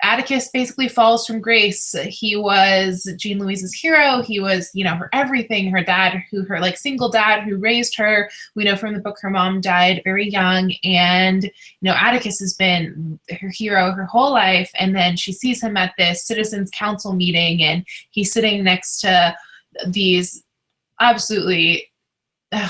[SPEAKER 1] Atticus basically falls from grace. He was Jean Louise's hero. He was, her everything, her dad, her single dad who raised her. We know from the book her mom died very young, and, Atticus has been her hero her whole life. And then she sees him at this citizens council meeting, and he's sitting next to these absolutely,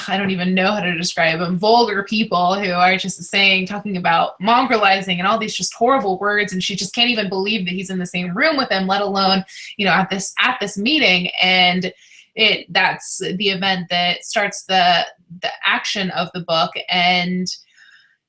[SPEAKER 1] I don't even know how to describe them, vulgar people who are just talking about mongrelizing and all these just horrible words, and she just can't even believe that he's in the same room with them, let alone, at this meeting. And that's the event that starts the action of the book. And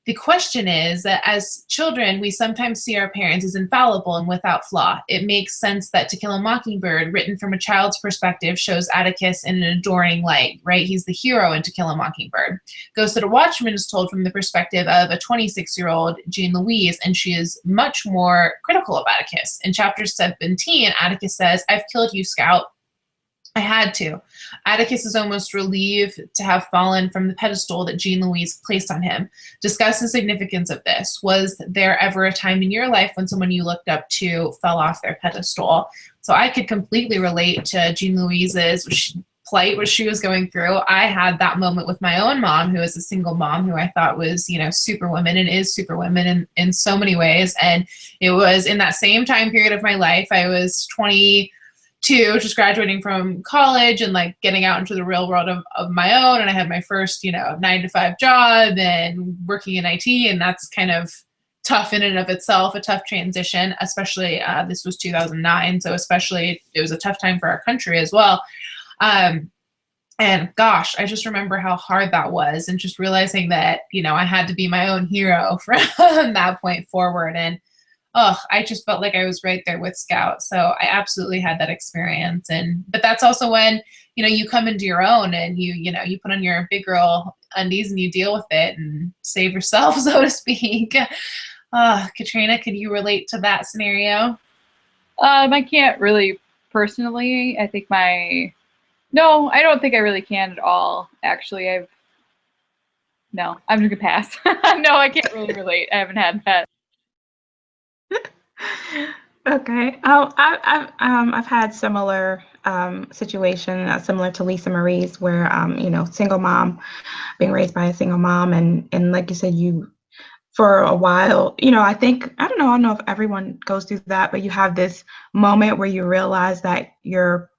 [SPEAKER 1] the question is that as children, we sometimes see our parents as infallible and without flaw. It makes sense that To Kill a Mockingbird, written from a child's perspective, shows Atticus in an adoring light, right? He's the hero in To Kill a Mockingbird. Go Set A Watchman is told from the perspective of a 26-year-old Jean Louise, and she is much more critical of Atticus. In chapter 17, Atticus says, "I've killed you, Scout. I had to." Atticus is almost relieved to have fallen from the pedestal that Jean Louise placed on him. Discuss the significance of this. Was there ever a time in your life when someone you looked up to fell off their pedestal? So I could completely relate to Jean Louise's plight, what she was going through. I had that moment with my own mom, who is a single mom, who I thought was, superwoman and is superwoman in so many ways. And it was in that same time period of my life. I was 22, just graduating from college and getting out into the real world of my own. And I had my first, 9-to-5 job and working in IT. And that's kind of tough in and of itself, a tough transition, especially this was 2009. So especially it was a tough time for our country as well. And gosh, I just remember how hard that was, and just realizing that, I had to be my own hero from that point forward. And I just felt like I was right there with Scout. So I absolutely had that experience. But that's also when, you come into your own, and you put on your big girl undies and you deal with it and save yourself, so to speak. Katrina, could you relate to that scenario?
[SPEAKER 2] I can't really personally. I think no, I don't think I really can at all. Actually, no, I'm just gonna pass. No, I can't really relate. I haven't had that.
[SPEAKER 3] Okay. I've had similar situation, similar to Lisa Marie's, where single mom, being raised by a single mom, and like you said, you for a while, I don't know if everyone goes through that, but you have this moment where you realize that your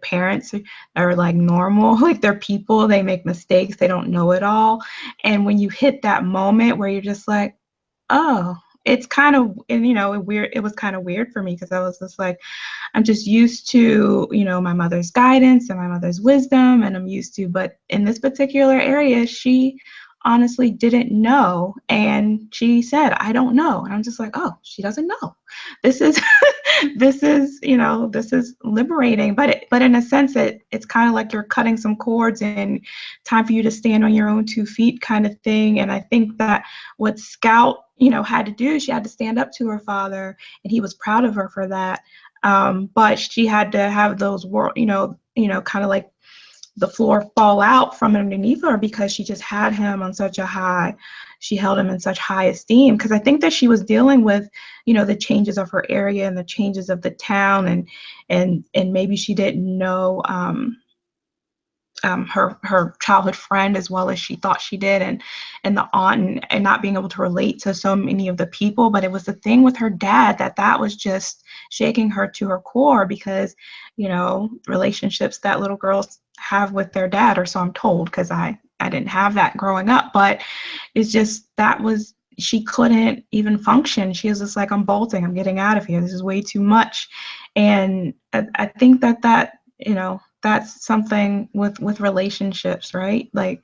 [SPEAKER 3] parents are like normal, like they're people, they make mistakes, they don't know it all. And when you hit that moment where you're just like, oh, it's kind of, and it was kind of weird for me, because I was just like, I'm just used to, my mother's guidance and my mother's wisdom, and I'm used to, but in this particular area, she honestly didn't know. And she said, I don't know. And I'm just like, oh, she doesn't know. This is, this is liberating, but in a sense, it's kind of like you're cutting some cords and time for you to stand on your own 2 feet kind of thing. And I think that what Scout, had to do, she had to stand up to her father, and he was proud of her for that. But she had to have those kind of like the floor fall out from underneath her, because she just had him on such a high, she held him in such high esteem. Because I think that she was dealing with, the changes of her area and the changes of the town, and maybe she didn't know her childhood friend as well as she thought she did, and the aunt, and not being able to relate to so many of the people. But it was the thing with her dad that was just shaking her to her core, because relationships that little girls have with their dad, or so I'm told, because I didn't have that growing up, but it's just, she couldn't even function. She was just like, I'm bolting, I'm getting out of here, this is way too much. And I think that that's something with relationships, right? Like,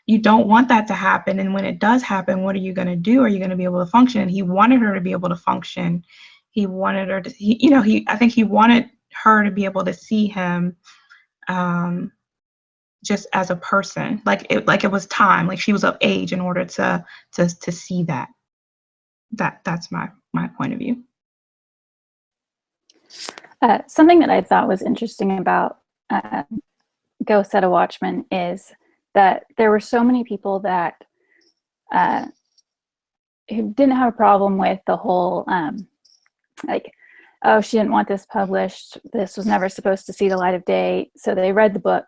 [SPEAKER 3] you don't want that to happen. And when it does happen, what are you going to do? Are you going to be able to function? And he wanted her to be able to function. He wanted her to, I think he wanted her to be able to see him just as a person. Like it was time, like she was of age in order to see that. That's my point of view.
[SPEAKER 4] Something that I thought was interesting about Go Set A Watchman is that there were so many people that who didn't have a problem with the whole like, oh, she didn't want this published, this was never supposed to see the light of day, so they read the book.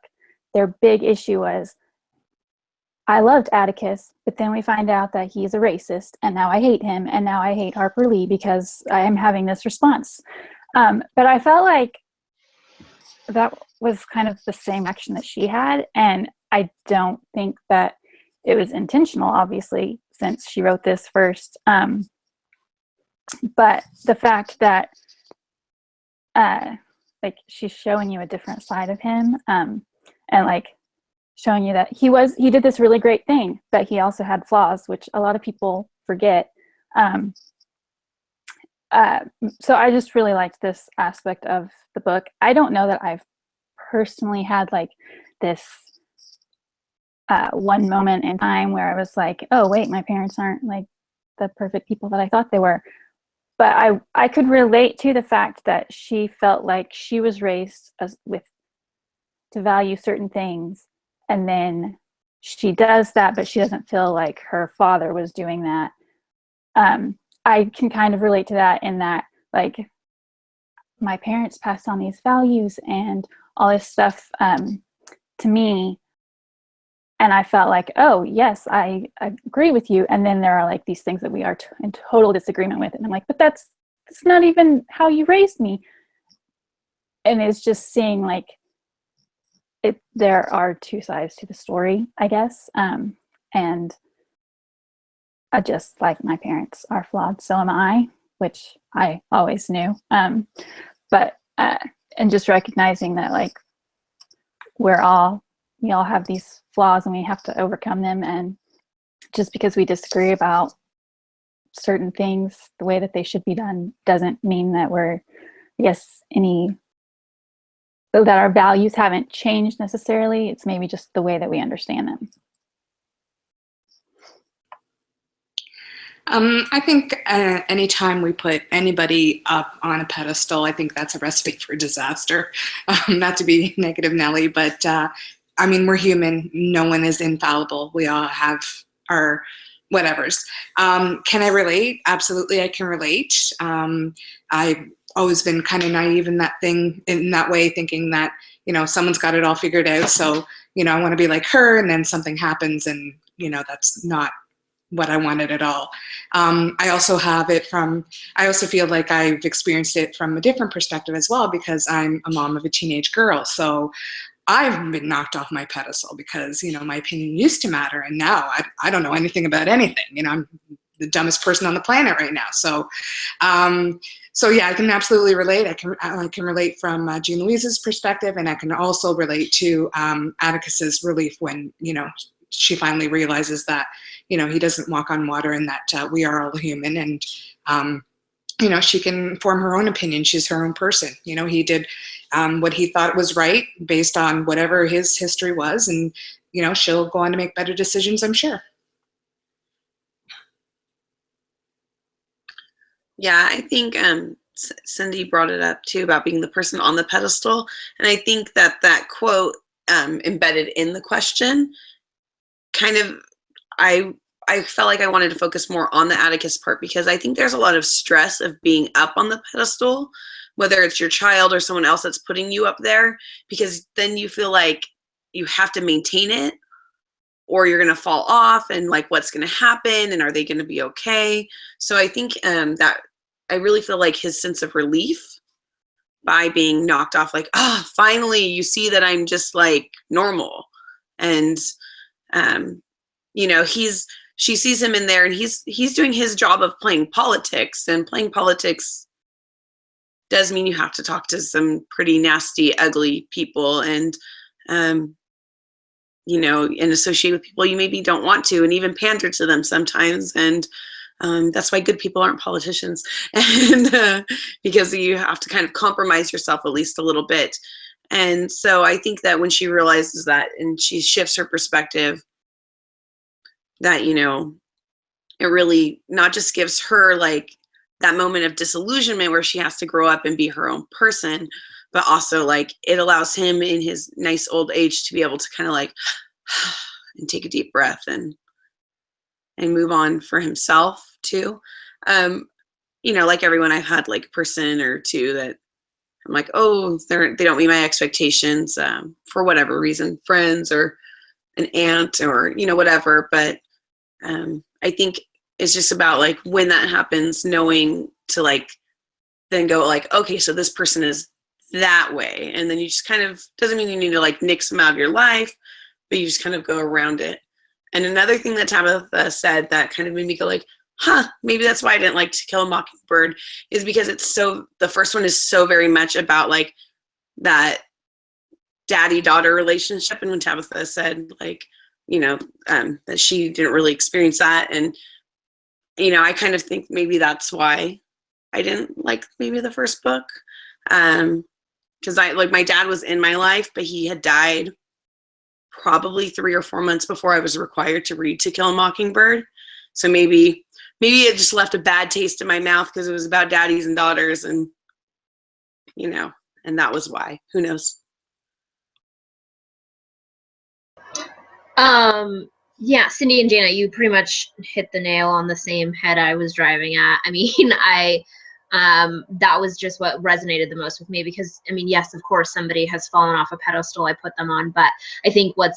[SPEAKER 4] Their big issue was, I loved Atticus, but then we find out that he's a racist, and now I hate him, and now I hate Harper Lee because I am having this response. But I felt like that was kind of the same action that she had, and I don't think that it was intentional, obviously, since she wrote this first. But the fact that like, she's showing you a different side of him, and like showing you that he did this really great thing, but he also had flaws, which a lot of people forget. So I just really liked this aspect of the book. I don't know that I've personally had like this one moment in time where I was like, oh wait, my parents aren't like the perfect people that I thought they were. But I could relate to the fact that she felt like she was raised to value certain things, and then she does that, but she doesn't feel like her father was doing that. I can kind of relate to that, in that, like, my parents passed on these values and all this stuff to me, and I felt like, oh yes, I agree with you, and then there are like these things that we are in total disagreement with, and I'm like, but that's not even how you raised me. And it's just seeing like there are two sides to the story, I guess. And I just, like, my parents are flawed, so am I, which I always knew. But and just recognizing that, like, we all have these flaws and we have to overcome them, and just because we disagree about certain things, the way that they should be done, doesn't mean that we're, I guess, that our values haven't changed necessarily. It's maybe just the way that we understand them.
[SPEAKER 5] I think anytime we put anybody up on a pedestal, I think that's a recipe for disaster. Not to be negative, Nelly, but I mean, we're human. No one is infallible. We all have our whatevers. Can I relate? Absolutely, I can relate. I've always been kind of naive in that way, thinking that, you know, someone's got it all figured out. So, you know, I want to be like her, and then something happens, and, you know, that's not what I wanted at all. I also feel like I've experienced it from a different perspective as well, because I'm a mom of a teenage girl. So I've been knocked off my pedestal because, you know, my opinion used to matter, and now I don't know anything about anything. You know, I'm the dumbest person on the planet right now. So, so yeah, I can absolutely relate. I can relate from Jean Louise's perspective, and I can also relate to Atticus's relief when, you know, she finally realizes that, you know, he doesn't walk on water, and that we are all human, and you know, she can form her own opinion. She's her own person. You know, he did what he thought was right based on whatever his history was, and, you know, she'll go on to make better decisions, I'm sure.
[SPEAKER 6] Yeah, I think Cindy brought it up too about being the person on the pedestal, and I think that quote embedded in the question kind of, I felt like I wanted to focus more on the Atticus part, because I think there's a lot of stress of being up on the pedestal, whether it's your child or someone else that's putting you up there, because then you feel like you have to maintain it, or you're going to fall off, and like, what's going to happen, and are they going to be okay? So I think that I really feel like his sense of relief by being knocked off, like, ah, oh, finally you see that I'm just like normal. And you know, she sees him in there, and he's doing his job of playing politics, and playing politics does mean you have to talk to some pretty nasty, ugly people, and you know, and associate with people you maybe don't want to, and even pander to them sometimes. And that's why good people aren't politicians, and because you have to kind of compromise yourself at least a little bit. And so I think that when she realizes that, and she shifts her perspective, that, you know, it really not just gives her like that moment of disillusionment where she has to grow up and be her own person, but also like it allows him in his nice old age to be able to kind of like and take a deep breath and move on for himself too. You know, like everyone, I've had like a person or two that I'm like, oh, they don't meet my expectations for whatever reason, friends or an aunt or, you know, whatever. But I think it's just about like when that happens, knowing to like then go like, okay, so this person is that way. And then you just kind of, doesn't mean you need to like nix them out of your life, but you just kind of go around it. And another thing that Tabitha said that kind of made me go like, huh, maybe that's why I didn't like To Kill a Mockingbird, is because it's so, the first one is so very much about like that daddy-daughter relationship. And when Tabitha said like, you know, that she didn't really experience that. And, you know, I kind of think maybe that's why I didn't like maybe the first book. Because I, like, my dad was in my life, but he had died probably 3 or 4 months before I was required to read To Kill a Mockingbird. So maybe it just left a bad taste in my mouth because it was about daddies and daughters, and, you know, and that was why. Who knows?
[SPEAKER 8] Yeah, Cindy and Jana, you pretty much hit the nail on the same head I was driving at. I mean, that was just what resonated the most with me, because, I mean, yes, of course, somebody has fallen off a pedestal, I put them on, but I think what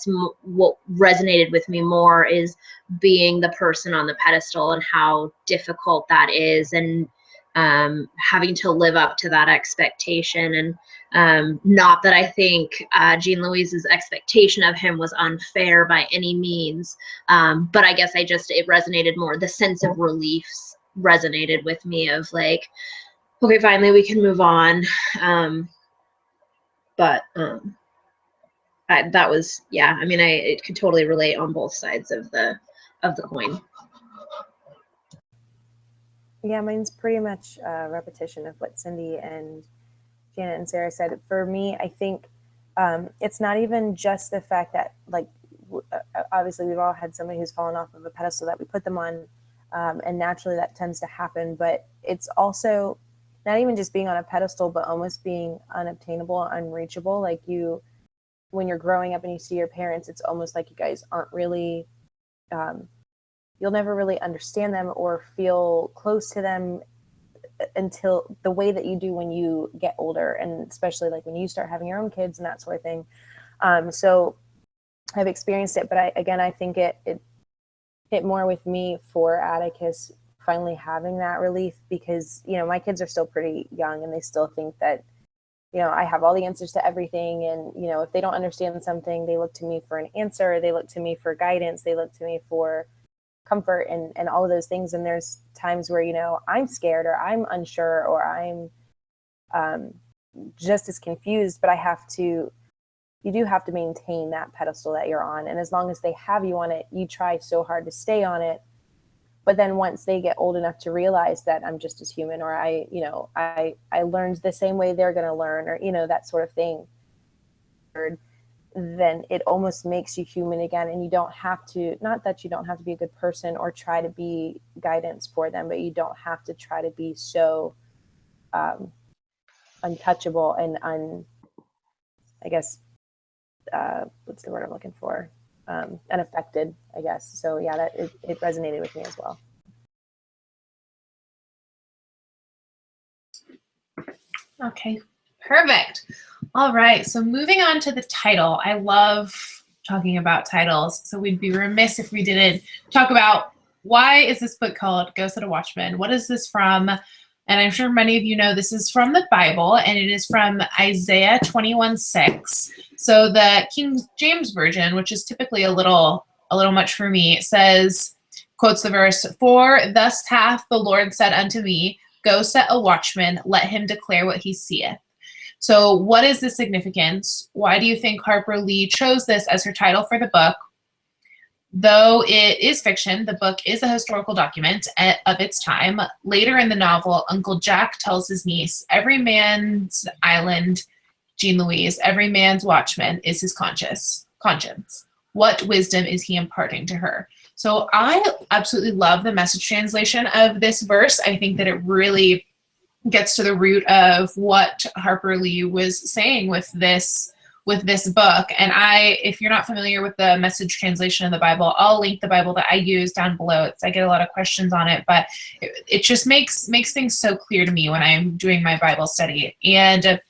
[SPEAKER 8] resonated with me more is being the person on the pedestal and how difficult that is, and having to live up to that expectation. And not that I think Jean Louise's expectation of him was unfair by any means, but I guess it resonated more. The sense of relief resonated with me of like, okay, finally we can move on. That was, yeah, I mean, I could totally relate on both sides of the coin.
[SPEAKER 7] Yeah, mine's pretty much a repetition of what Cindy and Janet and Sarah said. For me, I think it's not even just the fact that, like, obviously we've all had somebody who's fallen off of a pedestal that we put them on. And naturally that tends to happen, but it's also not even just being on a pedestal, but almost being unobtainable, unreachable. Like when you're growing up and you see your parents, it's almost like you guys aren't really, you'll never really understand them or feel close to them until the way that you do when you get older, and especially like when you start having your own kids and that sort of thing. So I've experienced it, but I think it hit more with me for Atticus finally having that relief, because, you know, my kids are still pretty young and they still think that, you know, I have all the answers to everything. And, you know, if they don't understand something, they look to me for an answer. They look to me for guidance. They look to me for comfort and all of those things. And there's times where, you know, I'm scared or I'm unsure or I'm just as confused, but you do have to maintain that pedestal that you're on. And as long as they have you on it, you try so hard to stay on it. But then once they get old enough to realize that I'm just as human, or I learned the same way they're going to learn, or, you know, that sort of thing, then it almost makes you human again. And you don't have to, not that you don't have to be a good person or try to be guidance for them, but you don't have to try to be so untouchable and I guess, what's the word I'm looking for? Unaffected, I guess. So yeah, that it resonated with me as well.
[SPEAKER 1] Okay, perfect. All right, so moving on to the title. I love talking about titles, so we'd be remiss if we didn't talk about why is this book called Go Set A Watchman? What is this from? And I'm sure many of you know this is from the Bible, and it is from Isaiah 21:6. So the King James Version, which is typically a little much for me, says, quotes the verse, "For thus hath the Lord said unto me, Go set a watchman, let him declare what he seeth." So what is the significance? Why do you think Harper Lee chose this as her title for the book? Though it is fiction, the book is a historical document of its time. Later in the novel, Uncle Jack tells his niece, every man's island, Jean Louise, every man's watchman is his conscience. What wisdom is he imparting to her? So I absolutely love the Message translation of this verse. I think that it really gets to the root of what Harper Lee was saying with this book. And if you're not familiar with the Message translation of the Bible, I'll link the Bible that I use down below. I get a lot of questions on it, but it just makes things so clear to me when I'm doing my Bible study. And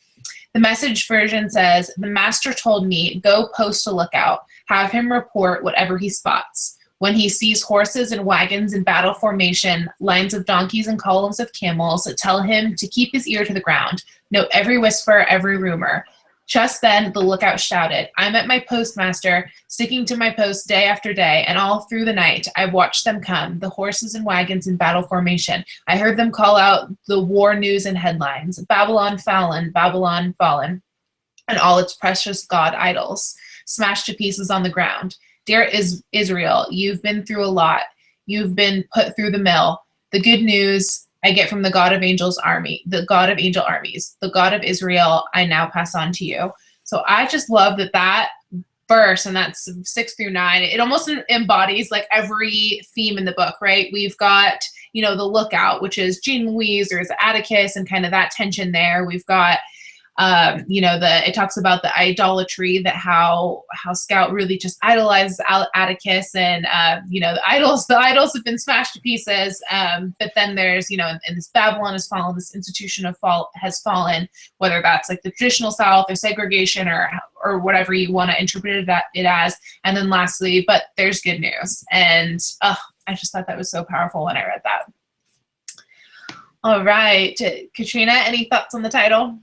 [SPEAKER 1] the Message version says, "The master told me, go post a lookout, have him report whatever he spots. When he sees horses and wagons in battle formation, lines of donkeys and columns of camels, tell him to keep his ear to the ground, note every whisper, every rumor." Just then the lookout shouted, "I'm at my post, master, sticking to my post day after day, and all through the night I've watched them come, the horses and wagons in battle formation. I heard them call out the war news and headlines, Babylon fallen, and all its precious god idols smashed to pieces on the ground. Dear Israel, you've been through a lot. You've been put through the mill. The good news I get from the God of angel armies, the God of Israel, I now pass on to you." So I just love that verse, and that's 6-9. It almost embodies like every theme in the book, right? We've got, you know, the lookout, which is Jean Louise, or is Atticus, and kind of that tension there. We've got, you know, it talks about the idolatry, that how Scout really just idolizes Atticus, and you know, the idols have been smashed to pieces. But then there's, you know, and this Babylon has fallen, this institution has fallen, whether that's like the traditional South or segregation or whatever you want to interpret it as. And then lastly, but there's good news. And I just thought that was so powerful when I read that. All right, Katrina, any thoughts on the title?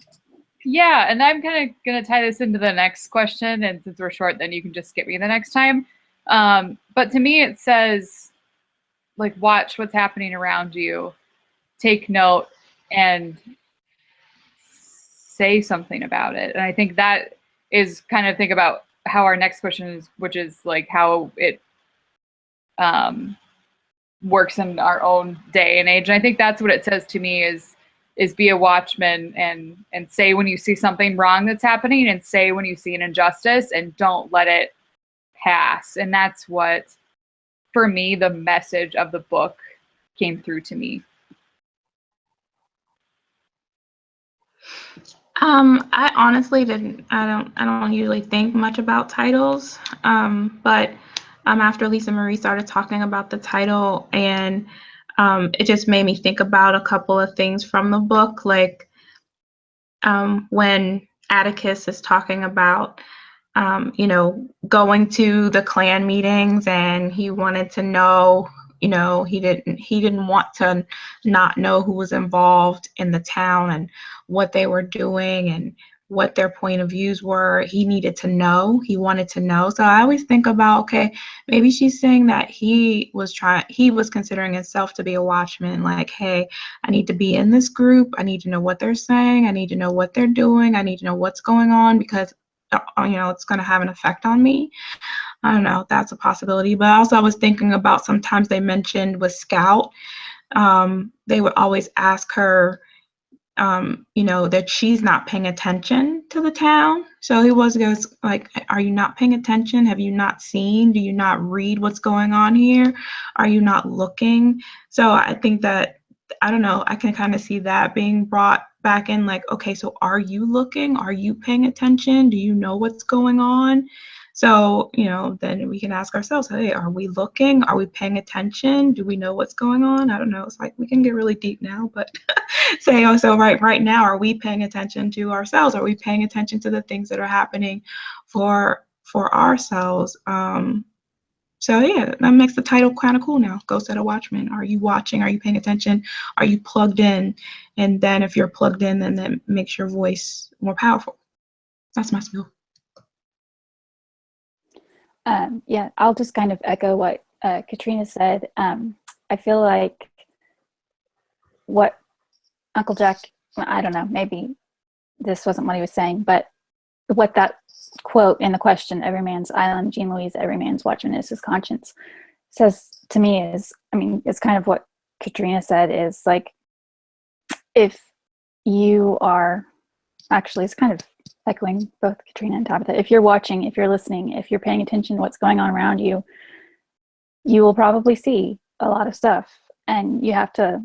[SPEAKER 2] Yeah, and I'm kind of going to tie this into the next question, and since we're short, then you can just skip me the next time. But to me, it says, like, watch what's happening around you, take note, and say something about it. And I think that is kind of think about how our next question is, which is like how it works in our own day and age. And I think that's what it says to me is be a watchman and say when you see something wrong that's happening, and say when you see an injustice, and don't let it pass. And that's what, for me, the message of the book came through to me.
[SPEAKER 3] I honestly didn't. I don't usually think much about titles. But after Lisa Marie started talking about the title, and it just made me think about a couple of things from the book, like when Atticus is talking about going to the Klan meetings, and he wanted to know, he didn't want to not know who was involved in the town and what they were doing and what their point of views were. He needed to know. He wanted to know. So I always think about, okay, maybe she's saying that he was considering himself to be a watchman. Like, hey, I need to be in this group. I need to know what they're saying. I need to know what they're doing. I need to know what's going on, because it's going to have an effect on me. I don't know, that's a possibility. But also I was thinking about, sometimes they mentioned with Scout, they would always ask her, that she's not paying attention to the town. So he goes like, are you not paying attention? Have you not seen? Do you not read what's going on here? Are you not looking? So I think that, I don't know, I can kind of see that being brought back in, like, okay, so are you looking? Are you paying attention? Do you know what's going on? So, then we can ask ourselves, hey, are we looking? Are we paying attention? Do we know what's going on? I don't know. It's like, we can get really deep now, but say, so right now, are we paying attention to ourselves? Are we paying attention to the things that are happening for ourselves? So yeah, that makes the title kind of cool now. Go Set A Watchman. Are you watching? Are you paying attention? Are you plugged in? And then if you're plugged in, then that makes your voice more powerful. That's my spiel.
[SPEAKER 4] Yeah, I'll just kind of echo what Katrina said. I feel like what Uncle Jack, I don't know, maybe this wasn't what he was saying, but what that quote in the question, every man's island, Jean Louise, every man's watchman is his conscience, says to me is, it's kind of what Katrina said, is like, if you are, actually it's kind of echoing both Katrina and Tabitha, if you're watching, if you're listening, if you're paying attention to what's going on around you, you will probably see a lot of stuff, and you have to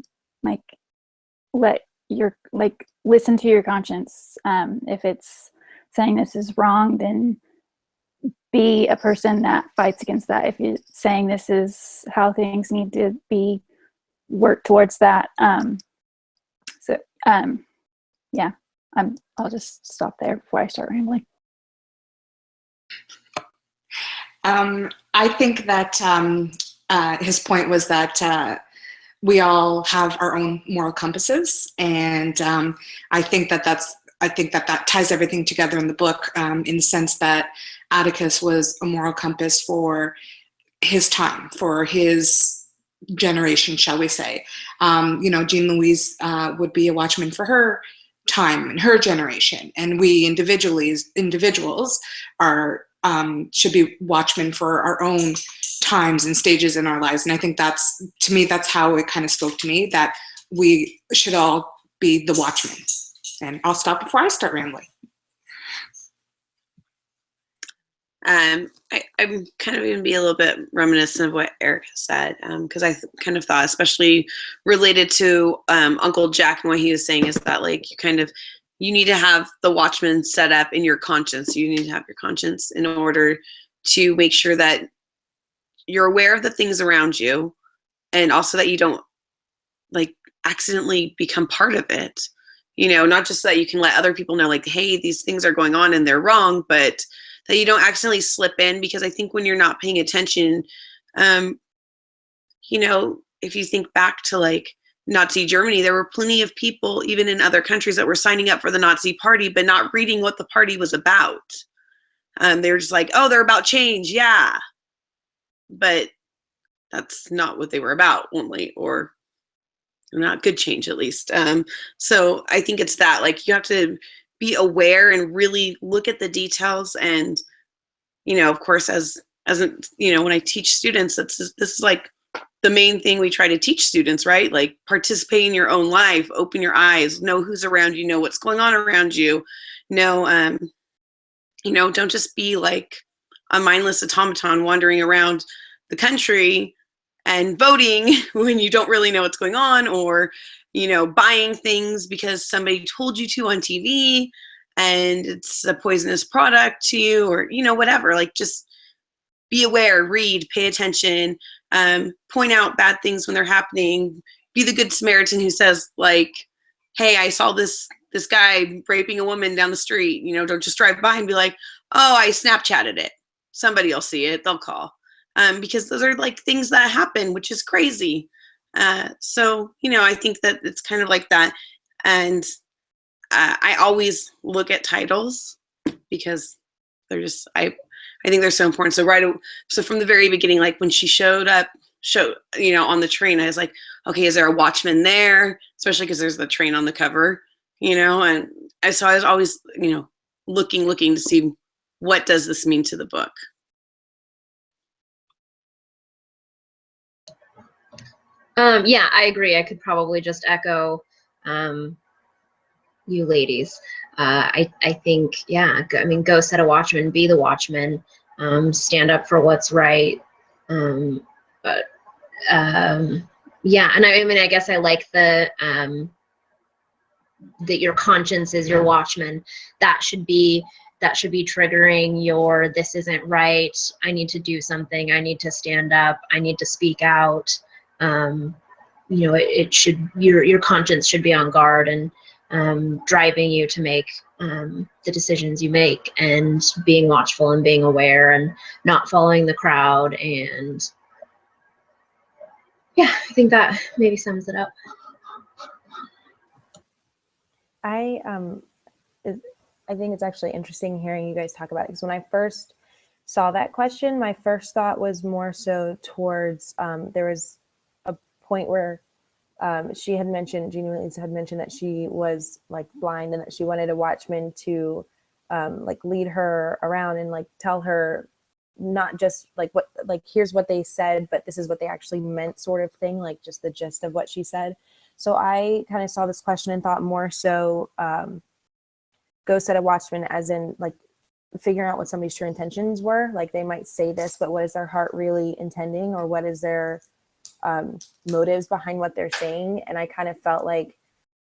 [SPEAKER 4] listen to your conscience. If it's saying this is wrong, then be a person that fights against that. If you're saying this is how things need to be, work towards that. Yeah, I'll just stop there before I start rambling.
[SPEAKER 5] I think that his point was that we all have our own moral compasses, and I think that ties everything together in the book, in the sense that Atticus was a moral compass for his time, for his generation, shall we say. Jean Louise would be a watchman for her time and her generation, and we individuals are should be watchmen for our own times and stages in our lives. And I think that's how it kind of spoke to me, that we should all be the watchmen. And I'll stop before I start rambling.
[SPEAKER 6] I'm kind of going to be a little bit reminiscent of what Erica said, because I kind of thought, especially related to Uncle Jack and what he was saying, is that like you need to have the watchman set up in your conscience. You need to have your conscience in order to make sure that you're aware of the things around you, and also that you don't accidentally become part of it. Not just that you can let other people know, like, hey, these things are going on and they're wrong, but that you don't accidentally slip in. Because I think when you're not paying attention, if you think back to Nazi Germany, there were plenty of people, even in other countries, that were signing up for the Nazi party, but not reading what the party was about. They were just like, oh, they're about change. Yeah. But that's not what they were about, only, or not good change, at least. So I think it's that, you have to be aware and really look at the details. And, of course, as when I teach students, this is the main thing we try to teach students, right? Participate in your own life, open your eyes, know who's around you, know what's going on around you. Don't just be like a mindless automaton wandering around the country and voting when you don't really know what's going on, or, you know, buying things because somebody told you to on TV and it's a poisonous product to you, or, you know, whatever. Like, just be aware, read, pay attention, point out bad things when they're happening. Be the good Samaritan who says, like, hey, I saw this guy raping a woman down the street. You know, don't just drive by and be like, oh, I Snapchatted it. Somebody will see it, they'll call. Because those are like things that happen, which is crazy. So, you know, I think that it's kind of like that. And I always look at titles because they're just, I think they're so important. So from the very beginning, like when she showed up, you know, on the train, I was like, okay, is there a watchman there? Especially because there's the train on the cover, you know? And so I was always, you know, looking to see, what does this mean to the book?
[SPEAKER 8] Yeah, I agree. I could probably just echo you ladies. I think, yeah, I mean, go set a watchman, be the watchman, stand up for what's right. But yeah, and I mean, I guess I like the that your conscience is your watchman. That should be triggering your, this isn't right, I need to do something, I need to stand up, I need to speak out. You know, it should, your conscience should be on guard and driving you to make the decisions you make, and being watchful and being aware and not following the crowd. And yeah, I think that maybe sums it up.
[SPEAKER 7] I think it's actually interesting hearing you guys talk about it, because when I first saw that question, my first thought was more so towards there was a point where she had mentioned, Jean Louise had mentioned that she was like blind and that she wanted a watchman to like lead her around and like tell her not just like what, like here's what they said, but this is what they actually meant, sort of thing, like just the gist of what she said. So I kind of saw this question and thought more so go set a watchman as in like figuring out what somebody's true intentions were. Like they might say this, but what is their heart really intending, or what is their motives behind what they're saying? And I kind of felt like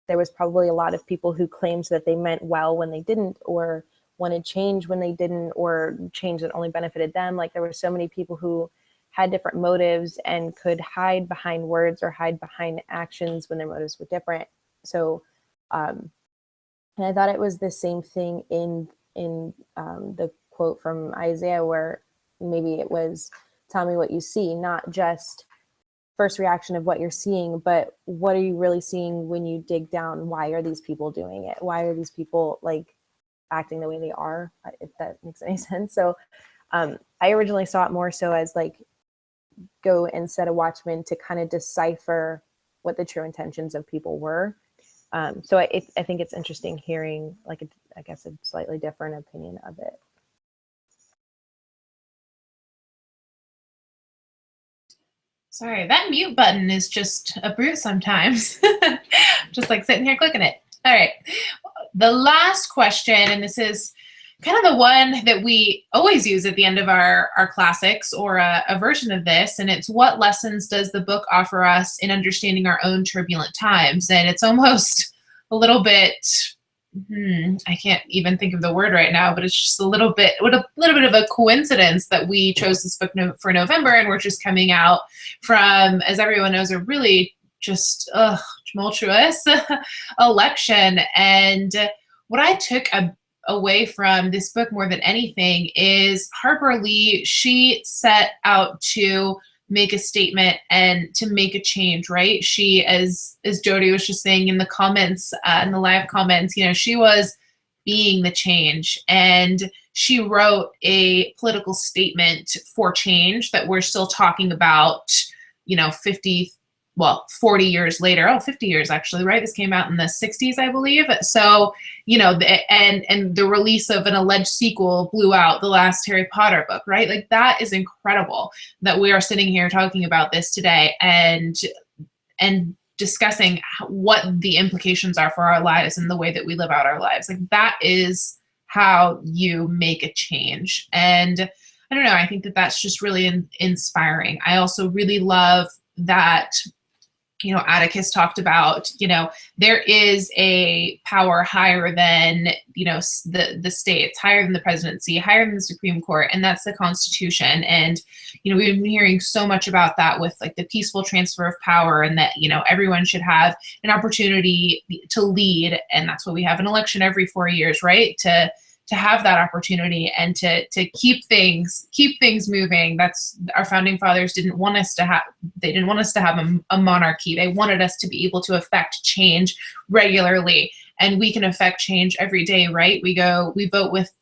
[SPEAKER 7] there was probably a lot of people who claimed that they meant well when they didn't, or wanted change when they didn't, or change that only benefited them. Like there were so many people who had different motives and could hide behind words or hide behind actions when their motives were different. So and I thought it was the same thing in the quote from Isaiah, where maybe it was, tell me what you see, not just first reaction of what you're seeing, but what are you really seeing when you dig down? Why are these people doing it? Why are these people like acting the way they are, if that makes any sense? So I originally saw it more so as like go and set a watchman to kind of decipher what the true intentions of people were. So I think it's interesting hearing like I guess a slightly different opinion of it.
[SPEAKER 1] Sorry, that mute button is just a brute sometimes. Just like sitting here clicking it. All right, the last question, and this is kind of the one that we always use at the end of our classics, or a version of this, and it's, what lessons does the book offer us in understanding our own turbulent times? And it's almost a little bit, I can't even think of the word right now, but it's just a little bit of a coincidence that we chose this book for November, and we're just coming out from, as everyone knows, a really just tumultuous election. And what I took away from this book more than anything is Harper Lee, she set out to make a statement and to make a change, right? She, as Jody was just saying in the comments, in the live comments, you know, she was being the change, and she wrote a political statement for change that we're still talking about, you know, 40 years later. 50 years actually, right? This came out in the 60s, I believe. So, you know, and the release of an alleged sequel blew out the last Harry Potter book, right? Like that is incredible that we are sitting here talking about this today and discussing what the implications are for our lives and the way that we live out our lives. Like that is how you make a change. And I don't know, I think that that's just really inspiring. I also really love that, you know, Atticus talked about, you know, there is a power higher than, you know, the states, higher than the presidency, higher than the Supreme Court, and that's the Constitution. And, you know, we've been hearing so much about that with like the peaceful transfer of power, and that, you know, everyone should have an opportunity to lead. And that's why we have an election every 4 years, right? To have that opportunity and to keep things moving. That's, our founding fathers didn't want us to have, they didn't want us to have a monarchy. They wanted us to be able to affect change regularly, and we can affect change every day, right? We vote with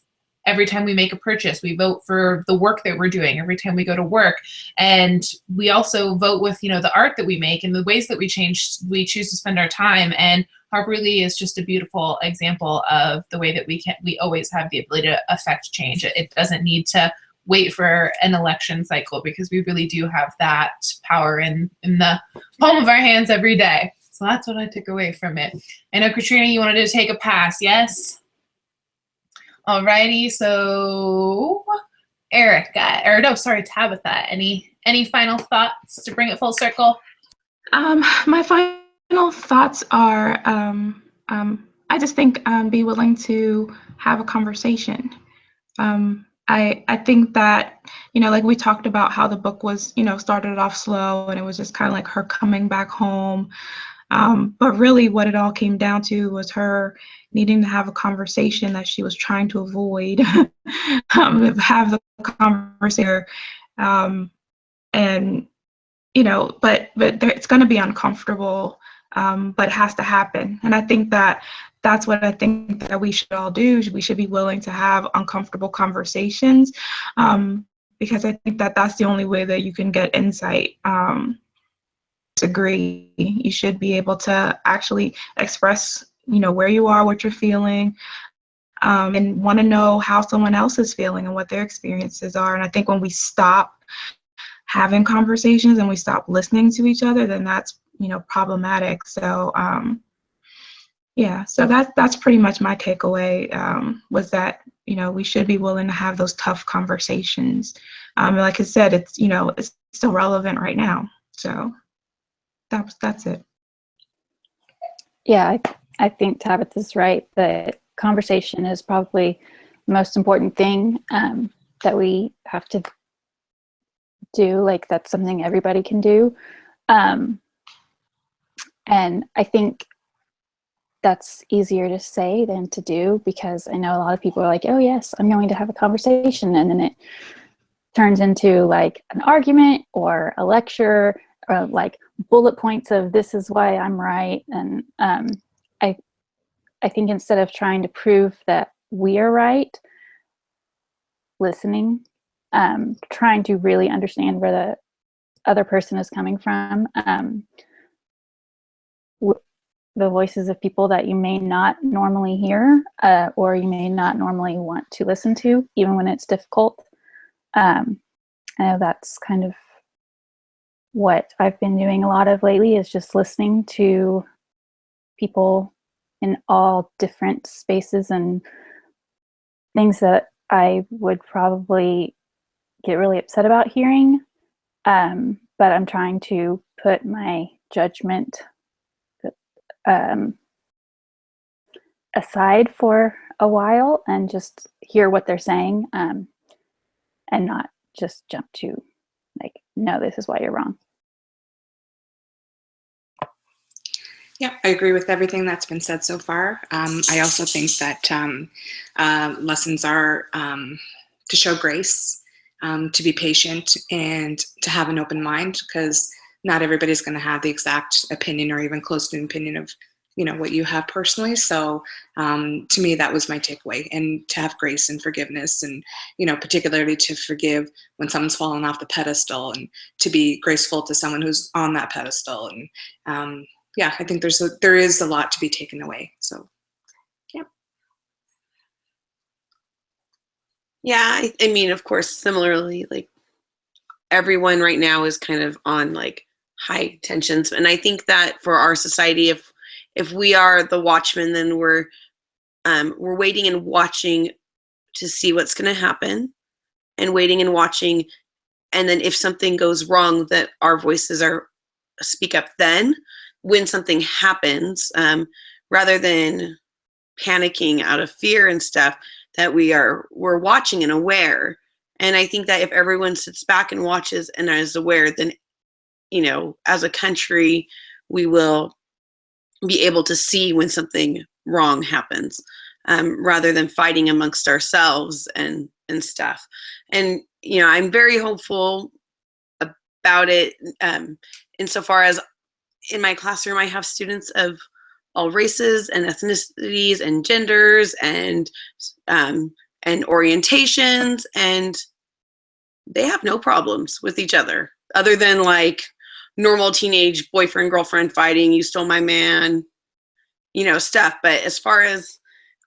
[SPEAKER 1] every time we make a purchase. We vote for the work that we're doing every time we go to work, and we also vote with, you know, the art that we make and the ways that we choose to spend our time. And Harper Lee is just a beautiful example of the way that we always have the ability to affect change. It doesn't need to wait for an election cycle, because we really do have that power in the palm of our hands every day. So that's what I took away from it. I know, Katrina, you wanted to take a pass, yes? Alrighty, so Tabitha, any final thoughts to bring it full circle?
[SPEAKER 3] My final thoughts are, I just think be willing to have a conversation. I think that, you know, like we talked about how the book was, you know, started off slow and it was just kind of like her coming back home. But really what it all came down to was her needing to have a conversation that she was trying to avoid, have the conversation, and, you know, but it's going to be uncomfortable, but it has to happen. And I think that that's what I think that we should all do. We should be willing to have uncomfortable conversations, because I think that that's the only way that you can get insight. Disagree, you should be able to actually express, you know, where you are, what you're feeling, and want to know how someone else is feeling and what their experiences are. And I think when we stop having conversations and we stop listening to each other, then that's, you know, problematic. So yeah, so that's pretty much my takeaway, was that, you know, we should be willing to have those tough conversations. Like I said, it's, you know, it's still relevant right now. So that's it.
[SPEAKER 4] Yeah, I think Tabitha's right. The conversation is probably the most important thing that we have to do. Like, that's something everybody can do. And I think that's easier to say than to do, because I know a lot of people are like, oh yes, I'm going to have a conversation, and then it turns into like an argument or a lecture, or like bullet points of this is why I'm right. And I think instead of trying to prove that we are right, listening, trying to really understand where the other person is coming from, the voices of people that you may not normally hear, or you may not normally want to listen to, even when it's difficult. I know that's kind of what I've been doing a lot of lately, is just listening to people in all different spaces and things that I would probably get really upset about hearing. But I'm trying to put my judgment aside for a while and just hear what they're saying, and not just jump to like, no, this is why you're wrong.
[SPEAKER 5] Yeah, I agree with everything that's been said so far. I also think that lessons are to show grace, to be patient, and to have an open mind, because not everybody's going to have the exact opinion or even close to an opinion of, you know, what you have personally. So to me, that was my takeaway, and to have grace and forgiveness, and, you know, particularly to forgive when someone's fallen off the pedestal, and to be graceful to someone who's on that pedestal. And yeah, I think there is a lot to be taken away. So yeah.
[SPEAKER 6] Yeah, I mean, of course, similarly, like everyone right now is kind of on like high tensions, and I think that for our society, if we are the watchmen, then we're waiting and watching to see what's going to happen, and waiting and watching. And then if something goes wrong, that our voices are speak up then when something happens, rather than panicking out of fear and stuff, that we're watching and aware. And I think that if everyone sits back and watches and is aware, then, you know, as a country, we will be able to see when something wrong happens, rather than fighting amongst ourselves and stuff. And, you know, I'm very hopeful about it, insofar as in my classroom, I have students of all races and ethnicities and genders and orientations, and they have no problems with each other than like normal teenage boyfriend, girlfriend fighting, you stole my man, you know, stuff. But as far as,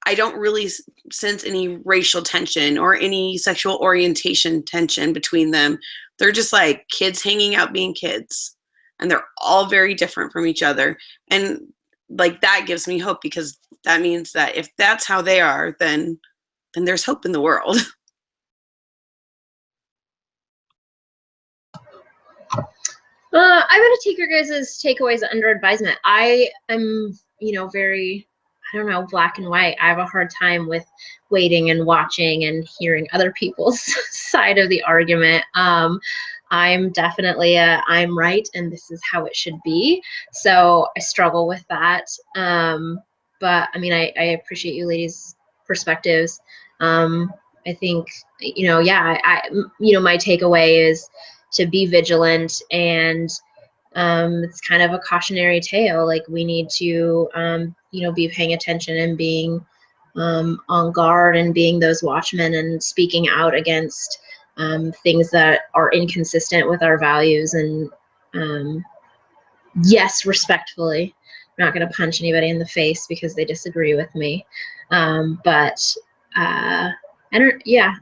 [SPEAKER 6] I don't really sense any racial tension or any sexual orientation tension between them. They're just like kids hanging out being kids, and they're all very different from each other. And like, that gives me hope, because that means that if that's how they are, then there's hope in the world.
[SPEAKER 8] I'm going to take your guys' takeaways under advisement. I am, you know, very, I don't know, black and white. I have a hard time with waiting and watching and hearing other people's side of the argument. I'm definitely I'm right and this is how it should be. So I struggle with that. But I mean, I appreciate you ladies' perspectives. I think, you know, yeah, you know, my takeaway is to be vigilant, and it's kind of a cautionary tale. Like, we need to, you know, be paying attention and being on guard and being those watchmen and speaking out against things that are inconsistent with our values. And yes, respectfully, I'm not going to punch anybody in the face because they disagree with me. But I don't, yeah,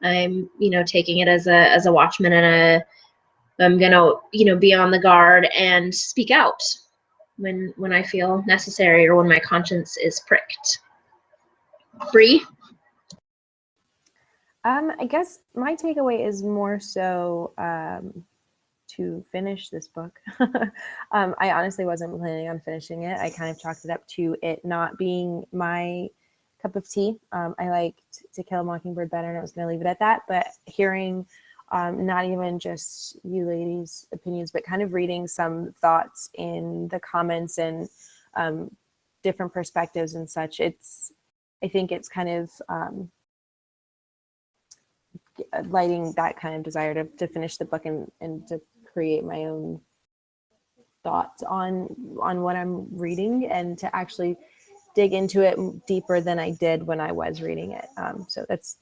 [SPEAKER 8] I'm, you know, taking it as a watchman, and I'm gonna, you know, be on the guard and speak out when I feel necessary or when my conscience is pricked. Bree?
[SPEAKER 7] I guess my takeaway is more so to finish this book. I honestly wasn't planning on finishing it. I kind of chalked it up to it not being my cup of tea. I liked To Kill a Mockingbird better, and I was going to leave it at that. But hearing not even just you ladies' opinions, but kind of reading some thoughts in the comments and different perspectives and such, I think it's kind of lighting that kind of desire to finish the book and to create my own thoughts on what I'm reading, and to actually dig into it deeper than I did when I was reading it. So that's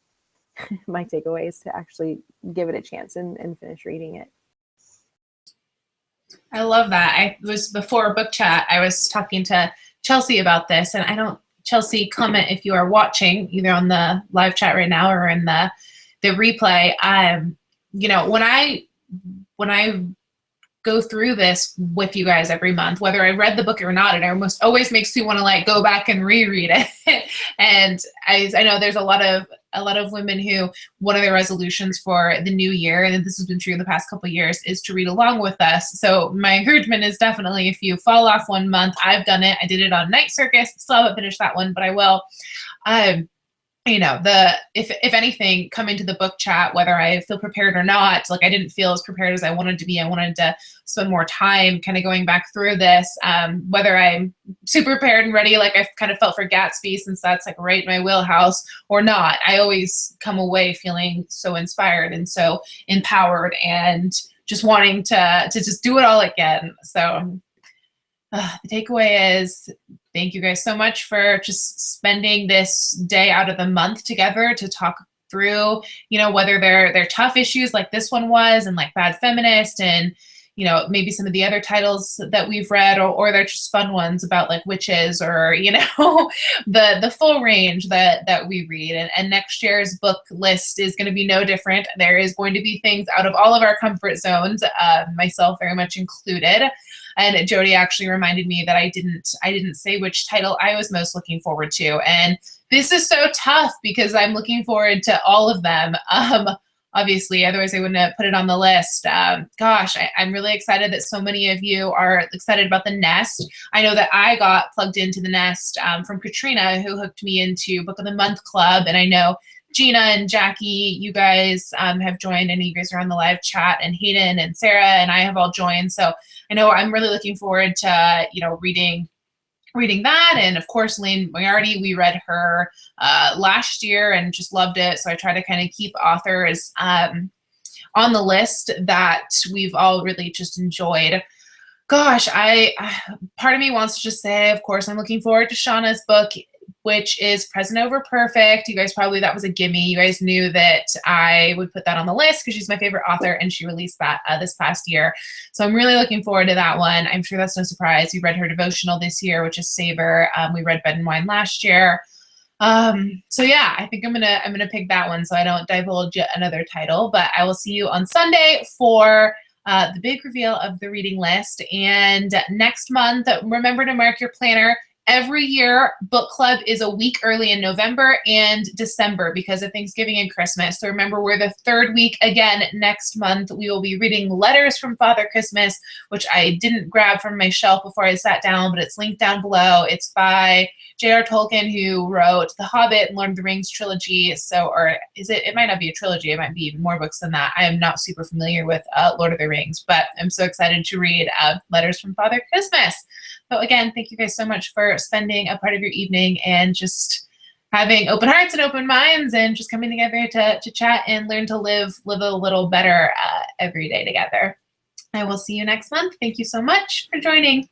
[SPEAKER 7] my takeaway, is to actually give it a chance and finish reading it.
[SPEAKER 1] I love that. I was, before book chat, I was talking to Chelsea about this, and Chelsea, comment if you are watching either on the live chat right now or in the replay. You know, when I go through this with you guys every month, whether I read the book or not, it almost always makes me want to like go back and reread it. And I know there's a lot of women who, one of their resolutions for the new year, and this has been true the past couple of years, is to read along with us. So my encouragement is definitely, if you fall off one month, I've done it. I did it on Night Circus. Still haven't finished that one, but I will. You know, if anything, come into the book chat, whether I feel prepared or not, like I didn't feel as prepared as I wanted to be. I wanted to spend more time kind of going back through this, whether I'm super prepared and ready, like I've kind of felt for Gatsby, since that's like right in my wheelhouse, or not. I always come away feeling so inspired and so empowered and just wanting to just do it all again. So the takeaway is, thank you guys so much for just spending this day out of the month together to talk through, you know, whether they're tough issues like this one was, and like Bad Feminist, and, you know, maybe some of the other titles that we've read, or they're just fun ones about like witches, or, you know, the full range that we read. And next year's book list is going to be no different. There is going to be things out of all of our comfort zones, myself very much included. And Jody actually reminded me that I didn't say which title I was most looking forward to. And this is so tough because I'm looking forward to all of them. obviously, otherwise I wouldn't have put it on the list. Gosh, I'm really excited that so many of you are excited about The Nest. I know that I got plugged into The Nest from Katrina, who hooked me into Book of the Month Club, and I know Gina and Jackie, you guys have joined. I know you guys are on the live chat, and Hayden and Sarah and I have all joined. So I know I'm really looking forward to, reading that. And of course, Lane Moriarty, we read her last year and just loved it. So I try to kind of keep authors on the list that we've all really just enjoyed. Gosh, part of me wants to just say, of course, I'm looking forward to Shauna's book, which is Present Over Perfect. You guys probably, that was a gimme. You guys knew that I would put that on the list because she's my favorite author, and she released that this past year. So I'm really looking forward to that one. I'm sure that's no surprise. We read her devotional this year, which is Savor. We read Bed and Wine last year. So yeah, I think I'm gonna pick that one so I don't divulge yet another title. But I will see you on Sunday for the big reveal of the reading list. And next month, remember to mark your planner. Every year, book club is a week early in November and December because of Thanksgiving and Christmas. So remember, we're the third week again next month. We will be reading Letters from Father Christmas, which I didn't grab from my shelf before I sat down, but it's linked down below. It's by J.R. Tolkien, who wrote The Hobbit and Lord of the Rings trilogy. So, or is it might not be a trilogy. It might be even more books than that. I am not super familiar with Lord of the Rings, but I'm so excited to read Letters from Father Christmas. So again, thank you guys so much for spending a part of your evening and just having open hearts and open minds and just coming together to chat and learn to live a little better every day together. I will see you next month. Thank you so much for joining.